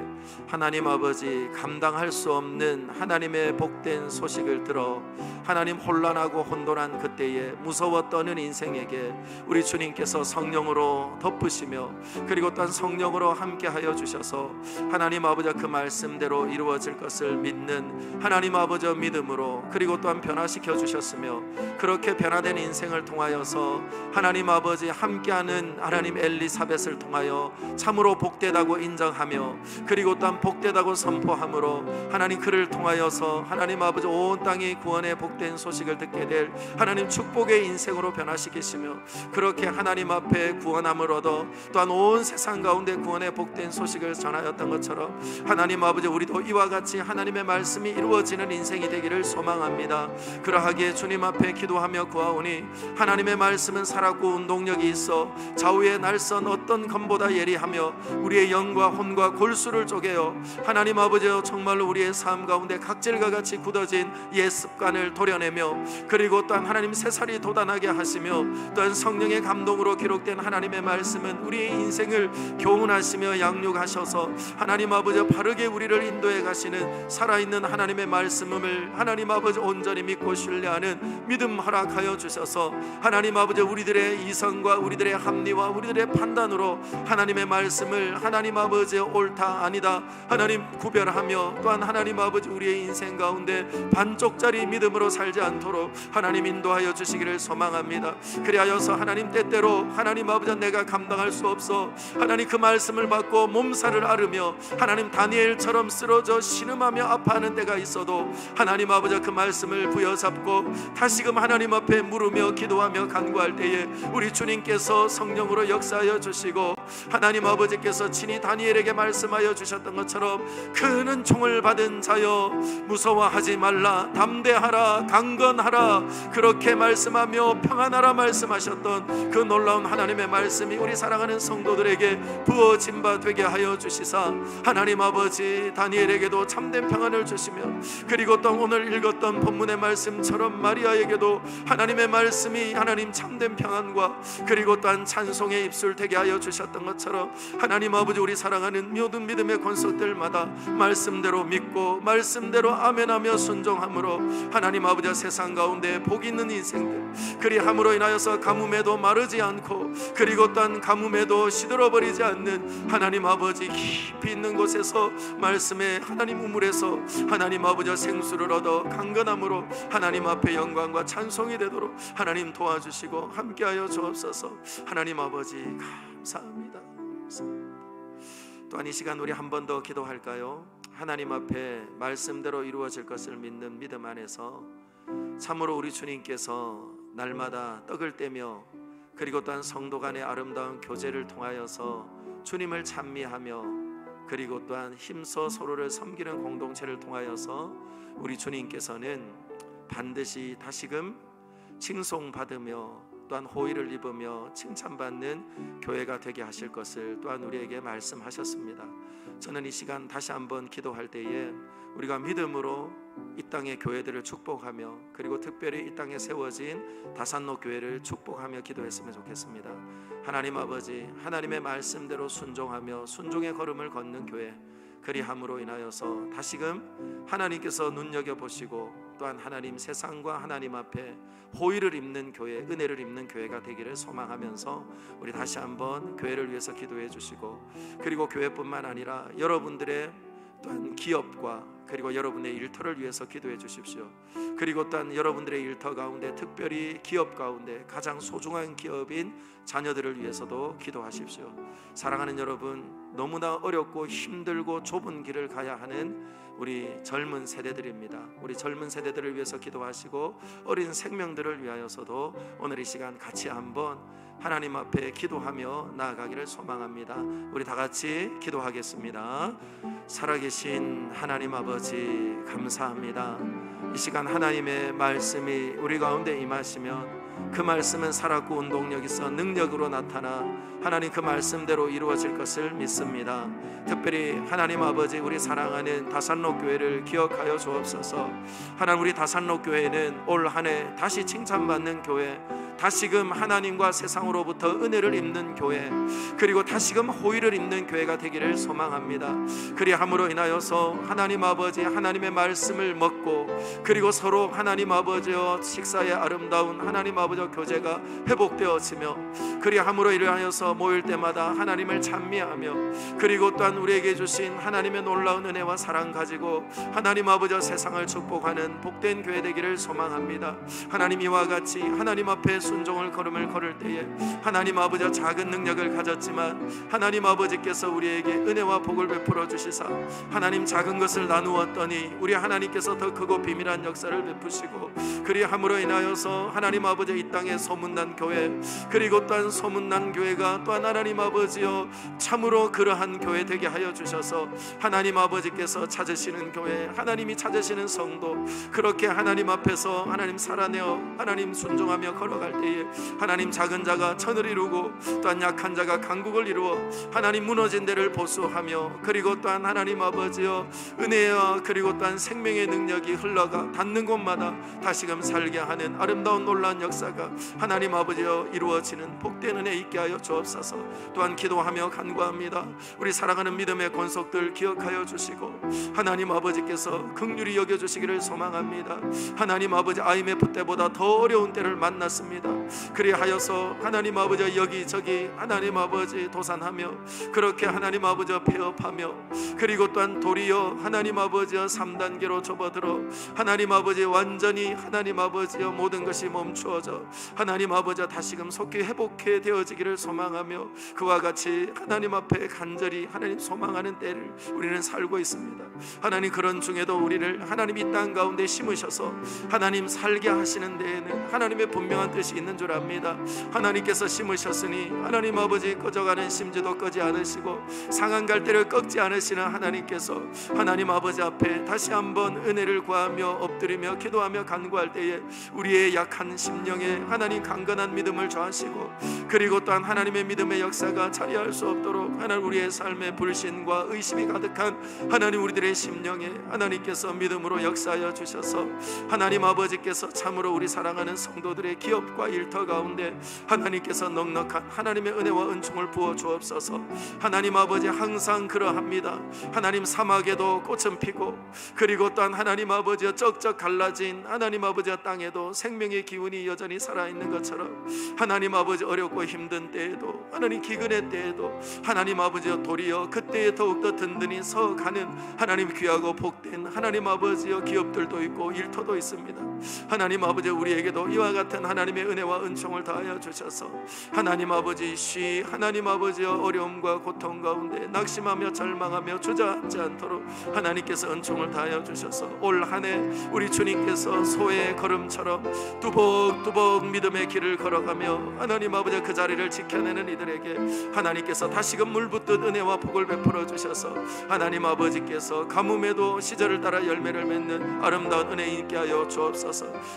하나님 아버지 감당할 수 없는 하나님의 복된 소식을 들어 하나님 혼란하고 혼돈한 그때에 무서워 떠는 인생에게 우리 주님께서 성령으로 덮으시며 그리고 또한 성령으로 함께하여 주셔서 하나님 아버지 그 말씀대로 이루어질 것을 믿는 하나님 아버지 믿음으로, 그리고 또한 변화시켜 주셨으며 그렇게 변화된 인생을 통하여서 하나님 아버지 함께하는 하나님 엘리사벳을 통하여 참으로 복되다고 인정하며 그리고 또한 복되다고 선포함으로 하나님 그를 통하여서 하나님 아버지 온 땅이 구원의 복된 소식을 듣게 될 하나님 축복의 인생으로 변화시키시며 그렇게 하나님 앞에 구원함을 얻어 또한 온 세상 가운데 구원의 복된 소식을 전하였던 것처럼 하나님 아버지 우리도 이와 같이 하나님의 말씀이 이루어지는 인생이 되기를 소망합니다. 그러하기에 주님 앞에 기도하며 구하오니 하나님의 말씀은 살았고 운동력이 있어 좌우의 날선 어떤 검보다 예리하며 우리의 영과 혼과 골수를 쪼개어 하나님 아버지여 정말로 우리의 삶 가운데 각질과 같이 굳어진 옛 습관을 도려내며 그리고 또한 하나님 새살이 돋아나게 하시며 또한 성령의 감동으로 기록된 하나님의 말씀은 우리의 인생을 교훈하시며 양육하셔서 하나님 아버지 바르게 우리를 인도해 가시는 살아있는 하나님의 말씀을 하나님 아버지 온전히 믿고 신뢰하는 믿음 허락하여 주셔서 하나님 아버지 우리들의 이성과 우리들의 합리와 우리들의 판단으로 하나님의 말씀을 하나님 아버지의 옳다 아니다 하나님 구별하며 또한 하나님 아버지 우리의 인생 가운데 반쪽짜리 믿음으로 살지 않도록 하나님 인도하여 주시기를 소망합니다. 그리하여서 하나님 때때로 하나님 아버지 내가 감당할 수 없어 하나님 그 말씀을 받고 몸살을 앓으며 하나님 다니엘처럼 쓰러져 신음하며 아파하는 때가 있어도 하나님 아버지 그 말씀을 부여잡고 다시금 하나님 앞에 물으며 기도하며 간구할 때에 우리 주님께서 성령으로 역사하여 주시고 하나님 아버지께서 친히 다니엘에게 말씀하여 주셨던 것처럼 그는 총을 받은 자여 무서워하지 말라 담대하라 강건하라 그렇게 말씀하며 평안하라 말씀하셨던 그 놀라운 하나님의 말씀이 우리 사랑하는 성도들에게 부어진 바 되게 하여 주시사 하나님 아버지 다니엘에게도 참된 평안을 주시며 그리고 또 오늘 읽었던 본문의 말씀처럼 마리아에게도 하나님의 말씀이 하나님 참된 평안과 그리고 또한 찬송의 입술 되게 하여 주셨던 것처럼 하나님 아버지 우리 사랑하는 모든 믿음의 권속들마다 말씀대로 믿고 말씀대로 아멘하며 순종함으로 하나님 아버지 세상 가운데 복 있는 인생들 그리함으로 인하여서 가뭄에도 마르지 않고 그리고 또한 가뭄에도 시들어버리지 않는 하나님 아버지 깊이 있는 곳에서 말씀의 하나님 우물에서 하나님 아버지 생수를 얻어 강건함으로 하나님 앞에 영광과 찬송이 되도록 하나님 도와주시고 함께하여 주옵소서. 하나님 아버지 감사합니다. 또한 이 시간 우리 한 번 더 기도할까요? 하나님 앞에 말씀대로 이루어질 것을 믿는 믿음 안에서 참으로 우리 주님께서 날마다 떡을 떼며 그리고 또한 성도 간의 아름다운 교제를 통하여서 주님을 찬미하며 그리고 또한 힘써 서로를 섬기는 공동체를 통하여서 우리 주님께서는 반드시 다시금 칭송받으며 또한 호의를 입으며 칭찬받는 교회가 되게 하실 것을 또한 우리에게 말씀하셨습니다. 저는 이 시간 다시 한번 기도할 때에 우리가 믿음으로 이 땅의 교회들을 축복하며 그리고 특별히 이 땅에 세워진 다산로 교회를 축복하며 기도했으면 좋겠습니다. 하나님 아버지 하나님의 말씀대로 순종하며 순종의 걸음을 걷는 교회 그리함으로 인하여서 다시금 하나님께서 눈여겨보시고 또한 하나님 세상과 하나님 앞에 호의를 입는 교회, 은혜를 입는 교회가 되기를 소망하면서 우리 다시 한번 교회를 위해서 기도해 주시고, 그리고 교회뿐만 아니라 여러분들의 또한 기업과 그리고 여러분의 일터를 위해서 기도해 주십시오. 그리고 또한 여러분들의 일터 가운데, 특별히 기업 가운데 가장 소중한 기업인 자녀들을 위해서도 기도하십시오. 사랑하는 여러분, 너무나 어렵고 힘들고 좁은 길을 가야 하는 우리 젊은 세대들입니다. 우리 젊은 세대들을 위해서 기도하시고 어린 생명들을 위하여서도 오늘 이 시간 같이 한번 하나님 앞에 기도하며 나아가기를 소망합니다. 우리 다 같이 기도하겠습니다. 살아계신 하나님 아버지, 감사합니다. 이 시간 하나님의 말씀이 우리 가운데 임하시면 그 말씀은 살았고 운동력 있어 능력으로 나타나 하나님 그 말씀대로 이루어질 것을 믿습니다. 특별히 하나님 아버지, 우리 사랑하는 다산로 교회를 기억하여 주옵소서. 하나님, 우리 다산로 교회는 올 한 해 다시 칭찬받는 교회, 다시금 하나님과 세상으로부터 은혜를 입는 교회, 그리고 다시금 호의를 입는 교회가 되기를 소망합니다. 그리함으로 인하여서 하나님 아버지, 하나님의 말씀을 먹고 그리고 서로 하나님 아버지와 식사의 아름다운 하나님 아버지와 교제가 회복되어지며, 그리함으로 인하여서 모일 때마다 하나님을 찬미하며, 그리고 또한 우리에게 주신 하나님의 놀라운 은혜와 사랑 가지고 하나님 아버지와 세상을 축복하는 복된 교회 되기를 소망합니다. 하나님, 이와 같이 하나님 앞에 순종을 걸을 때에 하나님 아버지와 작은 능력을 가졌지만 하나님 아버지께서 우리에게 은혜와 복을 베풀어 주시사 하나님 작은 것을 나누었더니 우리 하나님께서 더 크고 비밀한 역사를 베푸시고, 그리함으로 인하여서 하나님 아버지 이 땅에 소문난 교회, 그리고 또한 소문난 교회가 또한 하나님 아버지여 참으로 그러한 교회 되게 하여 주셔서 하나님 아버지께서 찾으시는 교회, 하나님이 찾으시는 성도, 그렇게 하나님 앞에서 하나님 살아내어 하나님 순종하며 걸어갈 때에 하나님 작은 자가 천을 이루고 또한 약한 자가 강국을 이루어 하나님 무너진 데를 보수하며, 그리고 또한 하나님 아버지여 은혜와 그리고 또한 생명의 능력이 흘러가 닿는 곳마다 다시금 살게 하는 아름다운 놀라운 역사가 하나님 아버지여 이루어지는 복된 은혜 있게 하여 주옵소서. 또한 기도하며 간구합니다. 우리 사랑하는 믿음의 권속들 기억하여 주시고 하나님 아버지께서 긍휼히 여겨주시기를 소망합니다. 하나님 아버지, IMF 때보다 더 어려운 때를 만났습니다. 그리하여서 하나님 아버지 여기저기 하나님 아버지 도산하며 그렇게 하나님 아버지 폐업하며, 그리고 또한 도리어 하나님 아버지 3단계로 접어들어 하나님 아버지 완전히 하나님 아버지 모든 것이 멈추어져 하나님 아버지 다시금 속히 회복해 되어지기를 소망하며, 그와 같이 하나님 앞에 간절히 하나님 소망하는 때를 우리는 살고 있습니다. 하나님, 그런 중에도 우리를 하나님 이 땅 가운데 심으셔서 하나님 살게 하시는 데에는 하나님의 분명한 뜻이 있는 줄 압니다. 하나님께서 심으셨으니 하나님 아버지 꺼져가는 심지도 꺼지 않으시고 상한 갈대를 꺾지 않으시는 하나님께서 하나님 아버지 앞에 다시 한번 은혜를 구하며 엎드리며 기도하며 간구할 때에 우리의 약한 심령에 하나님 강건한 믿음을 더하시고, 그리고 또한 하나님의 믿음의 역사가 자리할 수 없도록 하나님 우리의 삶에 불신과 의심이 가득한 하나님 우리들의 심령에 하나님께서 믿음으로 역사하여 주셔서 하나님 아버지께서 참으로 우리 사랑하는 성도들의 기업과 일터 가운데 하나님께서 넉넉한 하나님의 은혜와 은총을 부어 주옵소서. 하나님 아버지, 항상 그러합니다. 하나님, 사막에도 꽃은 피고 그리고 또한 하나님 아버지 쩍쩍 갈라진 하나님 아버지 땅에도 생명의 기운이 여전히 살아있는 것처럼 하나님 아버지 어렵고 힘든 때에도 하나님 기근의 때에도 하나님 아버지 도리어 그때에 더욱더 든든히 서가는 하나님 귀하고 복된 하나님 아버지여 기업들도 있고 일터도 있습니다. 하나님 아버지, 우리에게도 이와 같은 하나님의 은혜와 은총을 다하여 주셔서 하나님 아버지 하나님 아버지여 어려움과 고통 가운데 낙심하며 절망하며 주저앉지 않도록 하나님께서 은총을 다하여 주셔서 올 한 해 우리 주님께서 소의 걸음처럼 뚜벅뚜벅 믿음의 길을 걸어가며 하나님 아버지 그 자리를 지켜내는 이들에게 하나님께서 다시금 물붓듯 은혜와 복을 베풀어 주셔서 하나님 아버지께서 가뭄에도 시절을 따라 열매를 맺는 아름다운 은혜 있게 하여 주옵소서.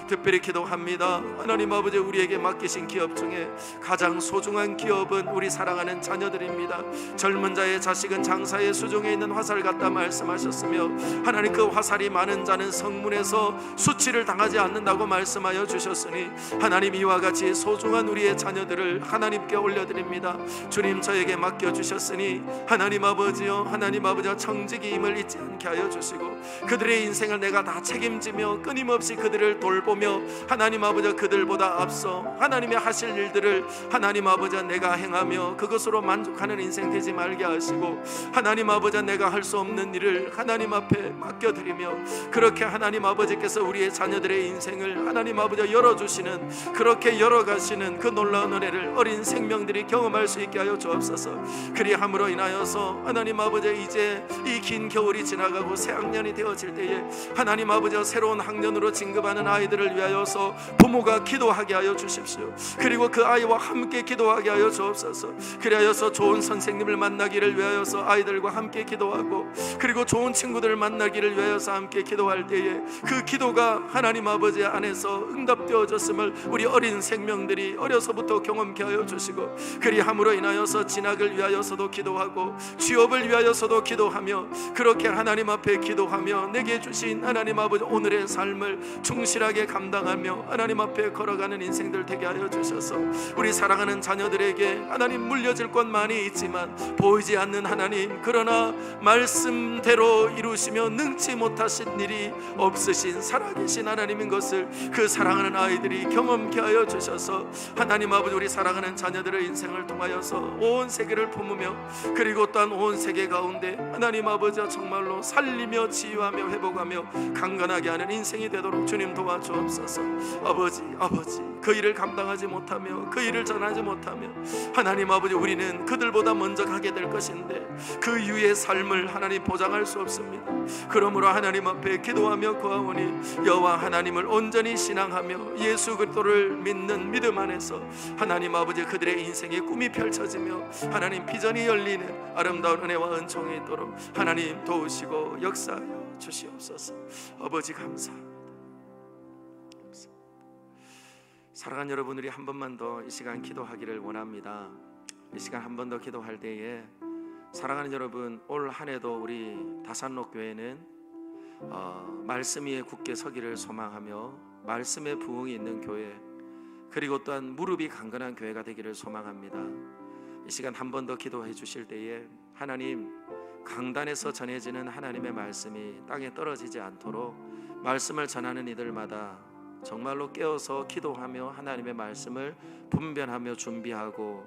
특별히 기도합니다. 하나님 아버지, 우리에게 맡기신 기업 중에 가장 소중한 기업은 우리 사랑하는 자녀들입니다. 젊은 자의 자식은 장사의 수종에 있는 화살 같다 말씀하셨으며, 하나님 그 화살이 많은 자는 성문에서 수치를 당하지 않는다고 말씀하여 주셨으니, 하나님 이와 같이 소중한 우리의 자녀들을 하나님께 올려드립니다. 주님, 저에게 맡겨주셨으니 하나님 아버지여, 하나님 아버지여, 청지기임을 잊지 않게 하여 주시고, 그들의 인생을 내가 다 책임지며 끊임없이 그들을 돌보며, 하나님 아버지여, 그들보다 앞서 하나님의 하실 일들을 하나님 아버지여 내가 행하며 그것으로 만족하는 인생 되지 말게 하시고, 하나님 아버지여 내가 할 수 없는 일을 하나님 앞에 맡겨드리며, 그렇게 하나님 아버지께서 우리의 자녀들의 인생을 하나님 아버지여 열어주시는, 그렇게 열어가시는 그 놀라운 은혜를 어린 생명들이 경험할 수 있게 하여 주옵소서. 그리함으로 인하여서 하나님 아버지여, 이제 이 긴 겨울이 지나가고 새 학년이 되어질 때에 하나님 아버지여, 새로운 학년으로 진급하는 아이들을 위하여서 부모가 기도하게 하여 주십시오. 그리고 그 아이와 함께 기도하게 하여 주옵소서. 그리하여서 좋은 선생님을 만나기를 위하여서 아이들과 함께 기도하고, 그리고 좋은 친구들을 만나기를 위하여서 함께 기도할 때에 그 기도가 하나님 아버지 안에서 응답되어졌음을 우리 어린 생명들이 어려서부터 경험케 하여 주시고, 그리함으로 인하여서 진학을 위하여서도 기도하고 취업을 위하여서도 기도하며, 그렇게 하나님 앞에 기도하며 내게 주신 하나님 아버지 오늘의 삶을 충실하게 감당하며 하나님 앞에 걸어가는 인생들 되게 하여 주셔서, 우리 사랑하는 자녀들에게 하나님 물려질 것 많이 있지만 보이지 않는 하나님, 그러나 말씀대로 이루시며 능치 못하신 일이 없으신 살아계신 하나님인 것을 그 사랑하는 아이들이 경험케 하여 주셔서, 하나님 아버지 우리 사랑하는 자녀들의 인생을 통하여서 온 세계를 품으며, 그리고 또한 온 세계 가운데 하나님 아버지 정말로 살리며 치유하며 회복하며 강건하게 하는 인생이 되도록 주님 도와주옵소서. 아버지 그 일을 감당하지 못하며 그 일을 전하지 못하며 하나님 아버지 우리는 그들보다 먼저 가게 될 것인데 그 이후의 삶을 하나님 보장할 수 없습니다. 그러므로 하나님 앞에 기도하며 구하오니, 여호와 하나님을 온전히 신앙하며 예수 그리스도를 믿는 믿음 안에서 하나님 아버지 그들의 인생의 꿈이 펼쳐지며 하나님 비전이 열리는 아름다운 은혜와 은총이 있도록 하나님 도우시고 역사하여 주시옵소서. 아버지 감사합니다. 사랑하는 여러분, 우리 한 번만 더 이 시간 기도하기를 원합니다. 이 시간 한 번 더 기도할 때에 사랑하는 여러분, 올 한 해도 우리 다산록 교회는 말씀 위에 굳게 서기를 소망하며 말씀에 부응이 있는 교회, 그리고 또한 무릎이 강건한 교회가 되기를 소망합니다. 이 시간 한 번 더 기도해 주실 때에 하나님, 강단에서 전해지는 하나님의 말씀이 땅에 떨어지지 않도록 말씀을 전하는 이들마다 정말로 깨어서 기도하며 하나님의 말씀을 분별하며 준비하고,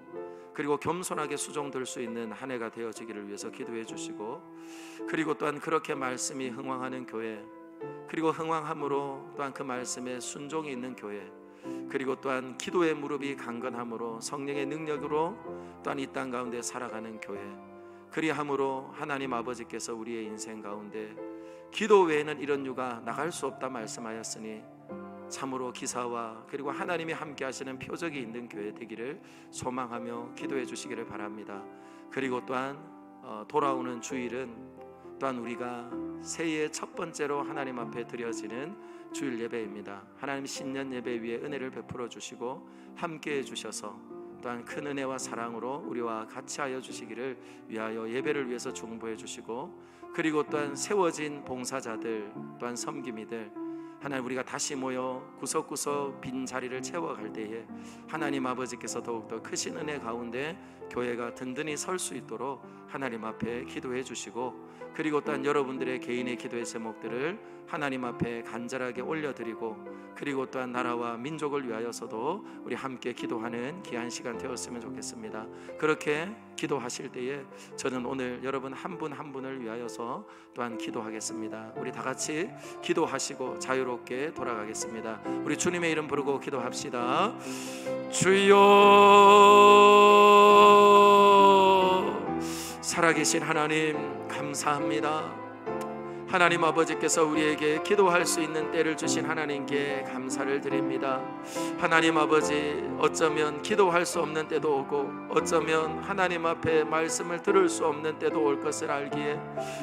그리고 겸손하게 수종들 수 있는 한 해가 되어지기를 위해서 기도해 주시고, 그리고 또한 그렇게 말씀이 흥왕하는 교회, 그리고 흥왕함으로 또한 그 말씀에 순종이 있는 교회, 그리고 또한 기도의 무릎이 강건함으로 성령의 능력으로 또한 이 땅 가운데 살아가는 교회, 그리함으로 하나님 아버지께서 우리의 인생 가운데 기도 외에는 이런 유가 나갈 수 없다 말씀하였으니 참으로 기사와 그리고 하나님이 함께 하시는 표적이 있는 교회 되기를 소망하며 기도해 주시기를 바랍니다. 그리고 또한 돌아오는 주일은 또한 우리가 새해의 첫 번째로 하나님 앞에 드려지는 주일 예배입니다. 하나님 신년 예배 위에 은혜를 베풀어 주시고 함께해 주셔서 또한 큰 은혜와 사랑으로 우리와 같이 하여 주시기를 위하여 예배를 위해서 중보해 주시고, 그리고 또한 세워진 봉사자들 또한 섬김이들 하나님, 우리가 다시 모여 구석구석 빈 자리를 채워갈 때에 하나님 아버지께서 더욱더 크신 은혜 가운데 교회가 든든히 설 수 있도록 하나님 앞에 기도해 주시고, 그리고 또한 여러분들의 개인의 기도의 제목들을 하나님 앞에 간절하게 올려드리고, 그리고 또한 나라와 민족을 위하여서도 우리 함께 기도하는 귀한 시간 되었으면 좋겠습니다. 그렇게 기도하실 때에 저는 오늘 여러분 한 분 한 분을 위하여서 또한 기도하겠습니다. 우리 다 같이 기도하시고 자유롭게 돌아가겠습니다. 우리 주님의 이름 부르고 기도합시다. 주여, 살아계신 하나님 감사합니다. 하나님 아버지께서 우리에게 기도할 수 있는 때를 주신 하나님께 감사를 드립니다. 하나님 아버지, 어쩌면 기도할 수 없는 때도 오고 어쩌면 하나님 앞에 말씀을 들을 수 없는 때도 올 것을 알기에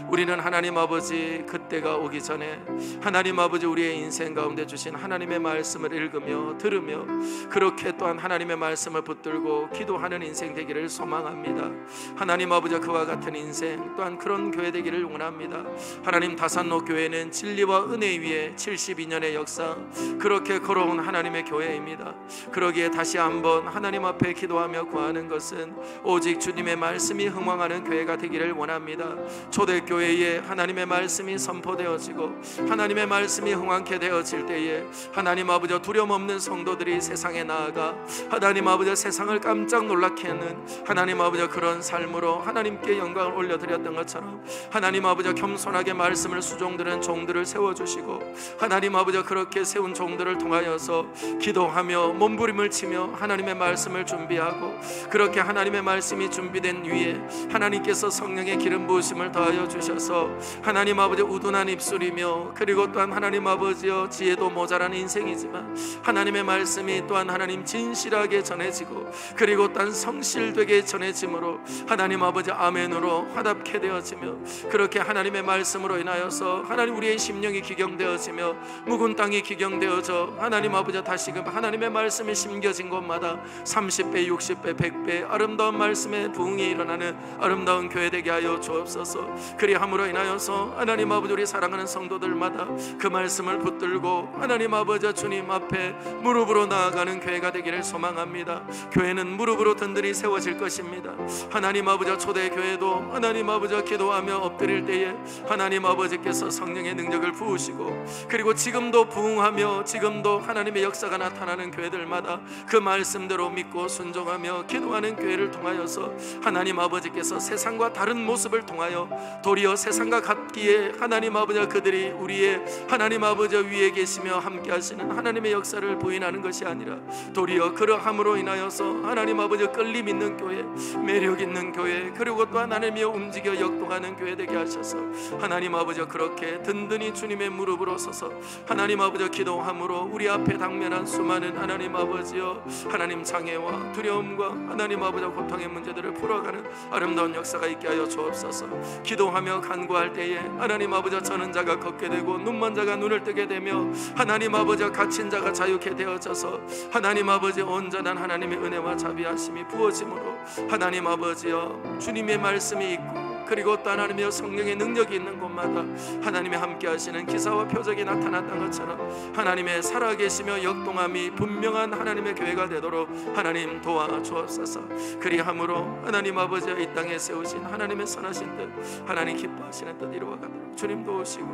우리는 하나님 아버지 그때가 오기 전에 하나님 아버지 우리의 인생 가운데 주신 하나님의 말씀을 읽으며 들으며 그렇게 또한 하나님의 말씀을 붙들고 기도하는 인생 되기를 소망합니다. 하나님 아버지 그와 같은 인생 또한 그런 교회 되기를 원합니다. 하나님 다산로 교회는 진리와 은혜 위에 72년의 역사 그렇게 걸어온 하나님의 교회입니다. 그러기에 다시 한번 하나님 앞에 기도하며 구하는 것은 오직 주님의 말씀이 흥왕하는 교회가 되기를 원합니다. 초대교회에 하나님의 말씀이 선포되어지고 하나님의 말씀이 흥왕케 되어질 때에 하나님 아버지 두려움 없는 성도들이 세상에 나아가 하나님 아버지 세상을 깜짝 놀라게 하는 하나님 아버지 그런 삶으로 하나님께 영광을 올려드렸던 것처럼 하나님 아버지 겸손하게 말씀을 수종드는 종들을 세워주시고 하나님 아버지 그렇게 세운 종들을 통하여서 기도하며 몸부림을 치며 하나님의 말씀을 준비하고 그렇게 하나님의 말씀이 준비된 위에 하나님께서 성령의 기름 부으심을 더하여 주셔서 하나님 아버지 우둔한 입술이며 그리고 또한 하나님 아버지여 지혜도 모자란 인생이지만 하나님의 말씀이 또한 하나님 진실하게 전해지고 그리고 또한 성실되게 전해짐으로 하나님 아버지 아멘으로 화답케 되어지며 그렇게 하나님의 말씀으로 인하여서 하나님 우리의 심령이 기경되어지며 묵은 땅이 기경되어져 하나님 아버지 다시금 하나님의 말씀이 심겨진 곳마다 30배 60배 100배 아름다운 말씀의 부흥이 일어나는 아름다운 교회 되게 하여 주옵소서. 그리함으로 인하여서 하나님 아버지 우리 사랑하는 성도들마다 그 말씀을 붙들고 하나님 아버지 주님 앞에 무릎으로 나아가는 교회가 되기를 소망합니다. 교회는 무릎으로 든든히 세워질 것입니다. 하나님 아버지 초대교회도 하나님 아버지 기도하며 엎드릴 때에 하나님 아버지께서 성령의 능력을 부으시고 그리고 지금도 부흥하며 지금도 하나님의 역사가 나타나는 교회들마다 그 말씀대로 믿고 순종하며 기도하는 교회를 통하여서 하나님 아버지께서 세상과 다른 모습을 통하여 도리어 세상과 같기에 하나님 아버지 그들이 우리의 하나님 아버지 위에 계시며 함께 하시는 하나님의 역사를 부인하는 것이 아니라 도리어 그러함으로 인하여서 하나님 아버지 끌림 있는 교회 매력 있는 교회 그리고 또 하나님이 움직여 역동하는 교회 되게 하셔서 하나님 아버지 그렇게 든든히 주님의 무릎으로 서서 하나님 아버지 기도함으로 우리 앞에 당면한 수많은 하나님 아버지여 하나님 장애와 두려움과 하나님 아버지 고통의 문제들을 풀어가는 아름다운 역사가 있게 하여 주옵소서. 기도하며 간구할 때에 하나님 아버지 저는 자가 걷게 되고 눈먼 자가 눈을 뜨게 되며 하나님 아버지 갇힌 자가 자유케 되어져서 하나님 아버지 온전한 하나님의 은혜와 자비하심이 부어짐으로 하나님 아버지여 주님의 말씀이 있고 그리고 또 하나님의 성령의 능력이 있는 곳마다 하나님의 함께 하시는 기사와 표적이 나타났던 것처럼 하나님의 살아계시며 역동함이 분명한 하나님의 교회가 되도록 하나님 도와주옵소서. 그리함으로 하나님 아버지 이 땅에 세우신 하나님의 선하신 뜻 하나님 기뻐하시는 뜻 이루어가도록 주님 도우시고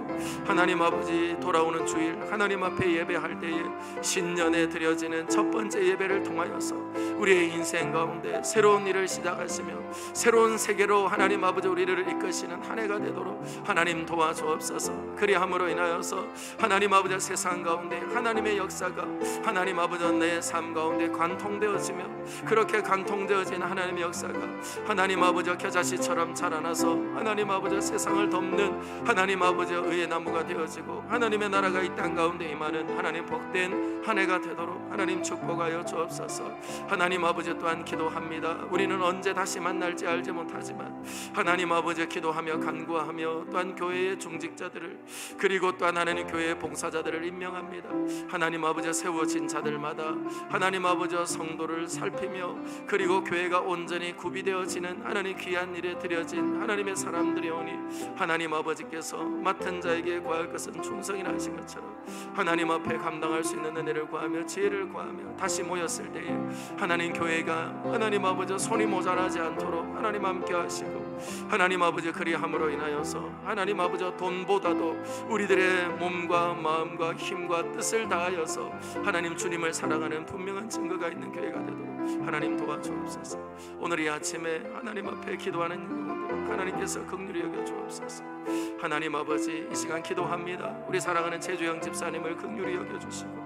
하나님 아버지 돌아오는 주일 하나님 앞에 예배할 때에 신년에 드려지는 첫 번째 예배를 통하여서 우리의 인생 가운데 새로운 일을 시작하시며 새로운 세계로 하나님 아버지 우리를 이끄시는 한 해가 되도록 하나님 도와주옵소서. 그리함으로 인하여서 하나님 아버지 세상 가운데 하나님의 역사가 하나님 아버지 내 삶 가운데 관통되어지며 그렇게 관통되어진 하나님의 역사가 하나님 아버지 겨자씨처럼 자라나서 하나님 아버지 세상을 덮는 하나님 아버지 의의 나무가 되어지고 하나님의 나라가 이 땅 가운데 임하는 하나님 복된 한 해가 되도록 하나님 축복하여 주옵소서. 하나님 아버지 또한 기도합니다. 우리는 언제 다시 만날지 알지 못하지만 하나님 아버지 기도하며 간구하며 또한 교회의 중직자들을 그리고 또한 하나님 교회의 봉사자들을 임명합니다. 하나님 아버지 세워진 자들마다 하나님 아버지 성도를 살피며 그리고 교회가 온전히 구비되어지는 하나님 귀한 일에 드려진 하나님의 사람들이 오니 하나님 아버지께서 맡은 자에게 구할 것은 충성이라 하신 것처럼 하나님 앞에 감당할 수 있는 은혜를 구하며 지혜를 구하며 다시 모였을 때에 하나님 교회가 하나님 아버지 손이 모자라지 않도록 하나님 함께 하시고 하나님 아버지 그리함으로 인하여서 하나님 아버지 돈보다도 우리들의 몸과 마음과 힘과 뜻을 다하여서 하나님 주님을 사랑하는 분명한 증거가 있는 교회가 되도록 하나님 도와주옵소서. 오늘 이 아침에 하나님 앞에 기도하는 영혼들 하나님께서 긍휼히 여겨 주옵소서. 하나님 아버지 이 시간 기도합니다. 우리 사랑하는 최주영 집사님을 긍휼히 여겨 주시고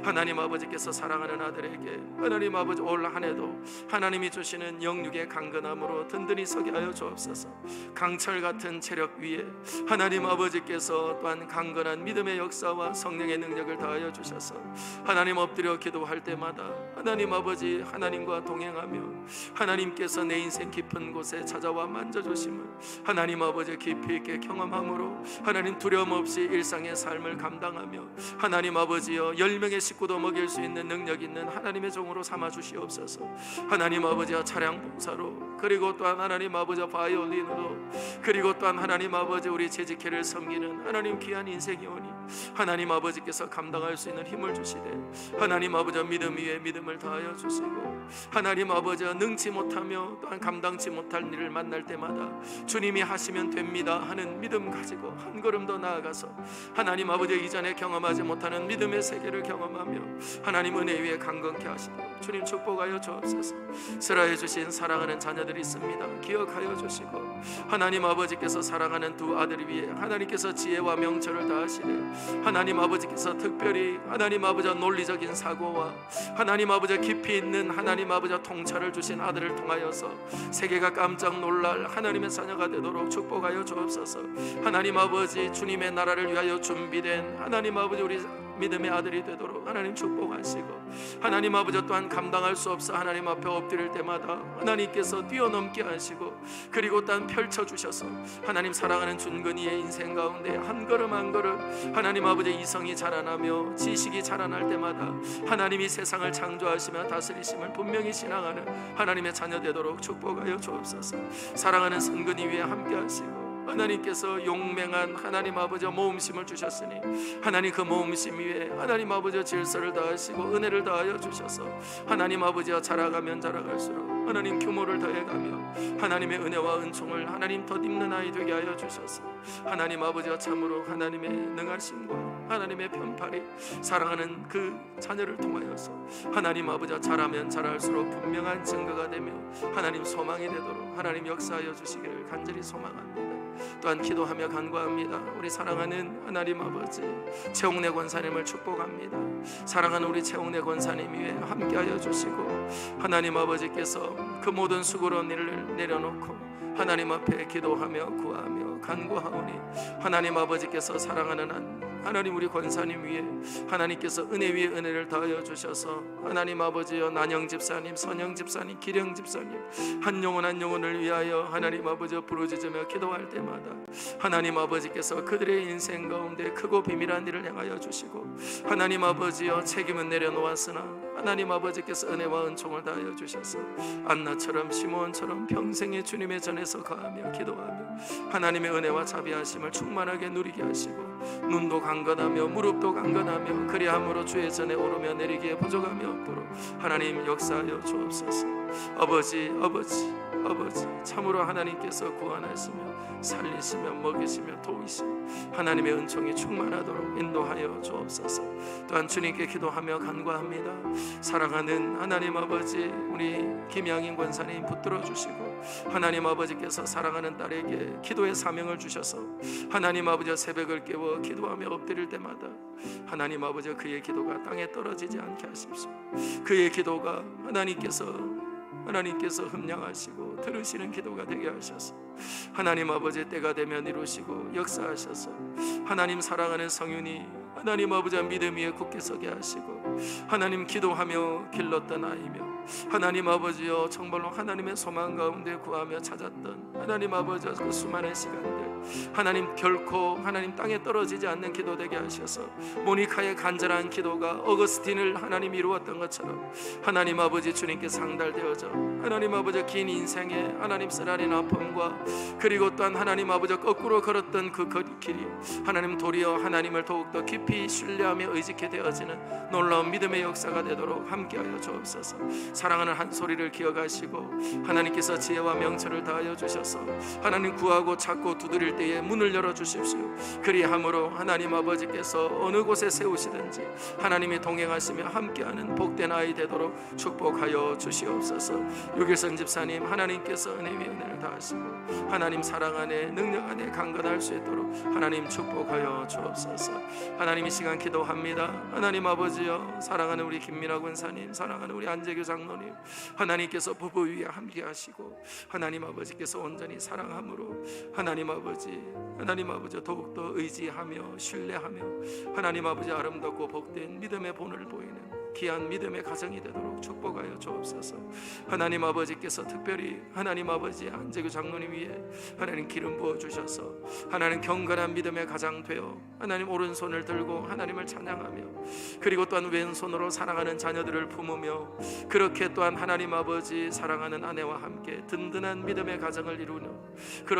하나님 아버지께서 사랑하는 아들에게 하나님 아버지 올 한 해도 하나님이 주시는 영육의 강건함으로 든든히 서게 하여 주옵소서. 강철 같은 체력 위에 하나님 아버지께서 또한 강건한 믿음의 역사와 성령의 능력을 다하여 주셔서 하나님 엎드려 기도할 때마다 하나님 아버지 하나님과 동행하며 하나님께서 내 인생 깊은 곳에 찾아와 만져주심을 하나님 아버지 깊이 있게 경험함으로 하나님 두려움 없이 일상의 삶을 감당하며 하나님 아버지여 10명의 식구도 먹일 수 있는 능력 있는 하나님의 종으로 삼아 주시옵소서. 하나님 아버지여 차량 봉사로 그리고 또한 하나님 아버지 바이올린으로 그리고 또한 하나님 아버지 우리 재직회를 섬기는 하나님 귀한 인생이오니 하나님 아버지께서 감당할 수 있는 힘을 주시되 하나님 아버지 믿음 위에 믿음을 다하여 주시고 하나님 아버지 능치 못하며 또한 감당치 못할 일을 만날 때마다 주님이 하시면 됩니다 하는 믿음 가지고 한 걸음 더 나아가서 하나님 아버지 이전에 경험하지 못하는 믿음의 세계를 경험하며 하나님 은혜 위에 강건케 하시도록 주님 축복하여 주옵소서. 쓰라해 주신 사랑하는 자녀들이 있습니다. 기억하여 주시고 하나님 아버지께서 사랑하는 두 아들 위에 하나님께서 지혜와 명철을 다하시되 하나님 아버지께서 특별히 하나님 아버지 논리적인 사고와 하나님 아버지 깊이 있는 하나님 아버지 통찰을 주신 아들을 통하여서 세계가 깜짝 놀랄 하나님의 자녀가 되도록 축복하여 주옵소서. 하나님 아버지 주님의 나라를 위하여 준비된 하나님 아버지 우리 믿음의 아들이 되도록 하나님 축복하시고 하나님 아버지 또한 감당할 수 없어 하나님 앞에 엎드릴 때마다 하나님께서 뛰어넘게 하시고 그리고 또한 펼쳐주셔서 하나님 사랑하는 준근이의 인생 가운데 한 걸음 한 걸음 하나님 아버지 이성이 자라나며 지식이 자라날 때마다 하나님이 세상을 창조하시며 다스리심을 분명히 신앙하는 하나님의 자녀 되도록 축복하여 주옵소서. 사랑하는 선근이 위에 함께 하시고 하나님께서 용맹한 하나님 아버지 모음심을 주셨으니 하나님 그 모음심 위에 하나님 아버지 질서를 다하시고 은혜를 다하여 주셔서 하나님 아버지와 자라가면 자라갈수록 하나님 규모를 더해가며 하나님의 은혜와 은총을 하나님 덧입는 아이 되게 하여 주셔서 하나님 아버지와 참으로 하나님의 능하심과 하나님의 편팔이 사랑하는 그 자녀를 통하여서 하나님 아버지와 자라면 자랄수록 분명한 증거가 되며 하나님 소망이 되도록 하나님 역사하여 주시기를 간절히 소망합니다. 또한 기도하며 간구합니다. 우리 사랑하는 하나님 아버지 최홍래 권사님을 축복합니다. 사랑하는 우리 최홍래 권사님 위에 함께하여 주시고 하나님 아버지께서 그 모든 수고로운 일을 내려놓고 하나님 앞에 기도하며 구하며 간구하오니 하나님 아버지께서 사랑하는 하나님 우리 권사님 위에 하나님께서 은혜 위에 은혜를 더하여 주셔서 하나님 아버지여 난영 집사님, 선영 집사님, 기령 집사님 한 영혼 한 영혼을 위하여 하나님 아버지여 부르짖으며 기도할 때마다 하나님 아버지께서 그들의 인생 가운데 크고 비밀한 일을 행하여 주시고 하나님 아버지여 책임은 내려놓았으나 하나님 아버지께서 은혜와 은총을 다하여 주셔서 안나처럼 시므온처럼 평생의 주님의 전에서 거하며 기도하며 하나님의 은혜와 자비하심을 충만하게 누리게 하시고 눈도 강건하며 무릎도 강건하며 그리함으로 주의 전에 오르며 내리기에 부족함이 없도록 하나님 역사하여 주옵소서. 아버지 참으로 하나님께서 구원하시며 살리시며 먹이시며 도우시며 하나님의 은총이 충만하도록 인도하여 주옵소서. 또한 주님께 기도하며 간구합니다. 사랑하는 하나님 아버지 우리 김양인 권사님 붙들어 주시고 하나님 아버지께서 사랑하는 딸에게 기도의 사명을 주셔서 하나님 아버지 새벽을 깨워 기도하며 엎드릴 때마다 하나님 아버지 그의 기도가 땅에 떨어지지 않게 하십시오. 그의 기도가 하나님께서 흠량하시고 들으시는 기도가 되게 하셔서 하나님 아버지 때가 되면 이루시고 역사하셔서 하나님 사랑하는 성윤이 하나님 아버지 믿음 위에 굳게 서게 하시고 하나님 기도하며 길렀던 아이며 하나님 아버지여 정말로 하나님의 소망 가운데 구하며 찾았던 하나님 아버지 그 수많은 시간들 하나님 결코 하나님 땅에 떨어지지 않는 기도 되게 하셔서 모니카의 간절한 기도가 어거스틴을 하나님 이루었던 것처럼 하나님 아버지 주님께 상달되어져 하나님 아버지 긴 인생에 하나님 쓰라린 아픔과 그리고 또한 하나님 아버지 거꾸로 걸었던 그 길이 하나님 도리어 하나님을 더욱더 깊이 신뢰하며 의지케 되어지는 놀라운 믿음의 역사가 되도록 함께하여 주옵소서. 사랑하는 한 소리를 기억하시고 하나님께서 지혜와 명철을 다하여 주셔서 하나님 구하고 찾고 두드릴 드릴 때에 문을 열어주십시오. 그리함으로 하나님 아버지께서 어느 곳에 세우시든지 하나님이 동행하시며 함께하는 복된 아이 되도록 축복하여 주시옵소서. 유길성 집사님, 하나님께서 은혜 위에 은혜를 다하시고 하나님 사랑 안에 능력 안에 강건할 수 있도록 하나님 축복하여 주옵소서. 하나님 이 시간 기도합니다. 하나님 아버지여, 사랑하는 우리 김민아 권사님, 사랑하는 우리 안재규 장로님, 하나님께서 부부 위에 함께 하시고 하나님 아버지께서 온전히 사랑함으로 하나님 아버지 더욱더 의지하며 신뢰하며 하나님 아버지 아름답고 복된 믿음의 본을 보이는 귀한 믿음의 가정이 되도록 축복하여 주옵소서. 하나님 아버지께서 특별히 하나님 아버지 안재규 장로님 위에 하나님 기름 부어 주셔서 하나님 경건한 믿음의 가장 되어 하나님 오른손을 들고 하나님을 찬양하며 그리고 또한 왼손으로 사랑하는 자녀들을 품으며 그렇게 또한 하나님 아버지 사랑하는 아내와 함께 든든한 믿음의 가정을 이루는 그런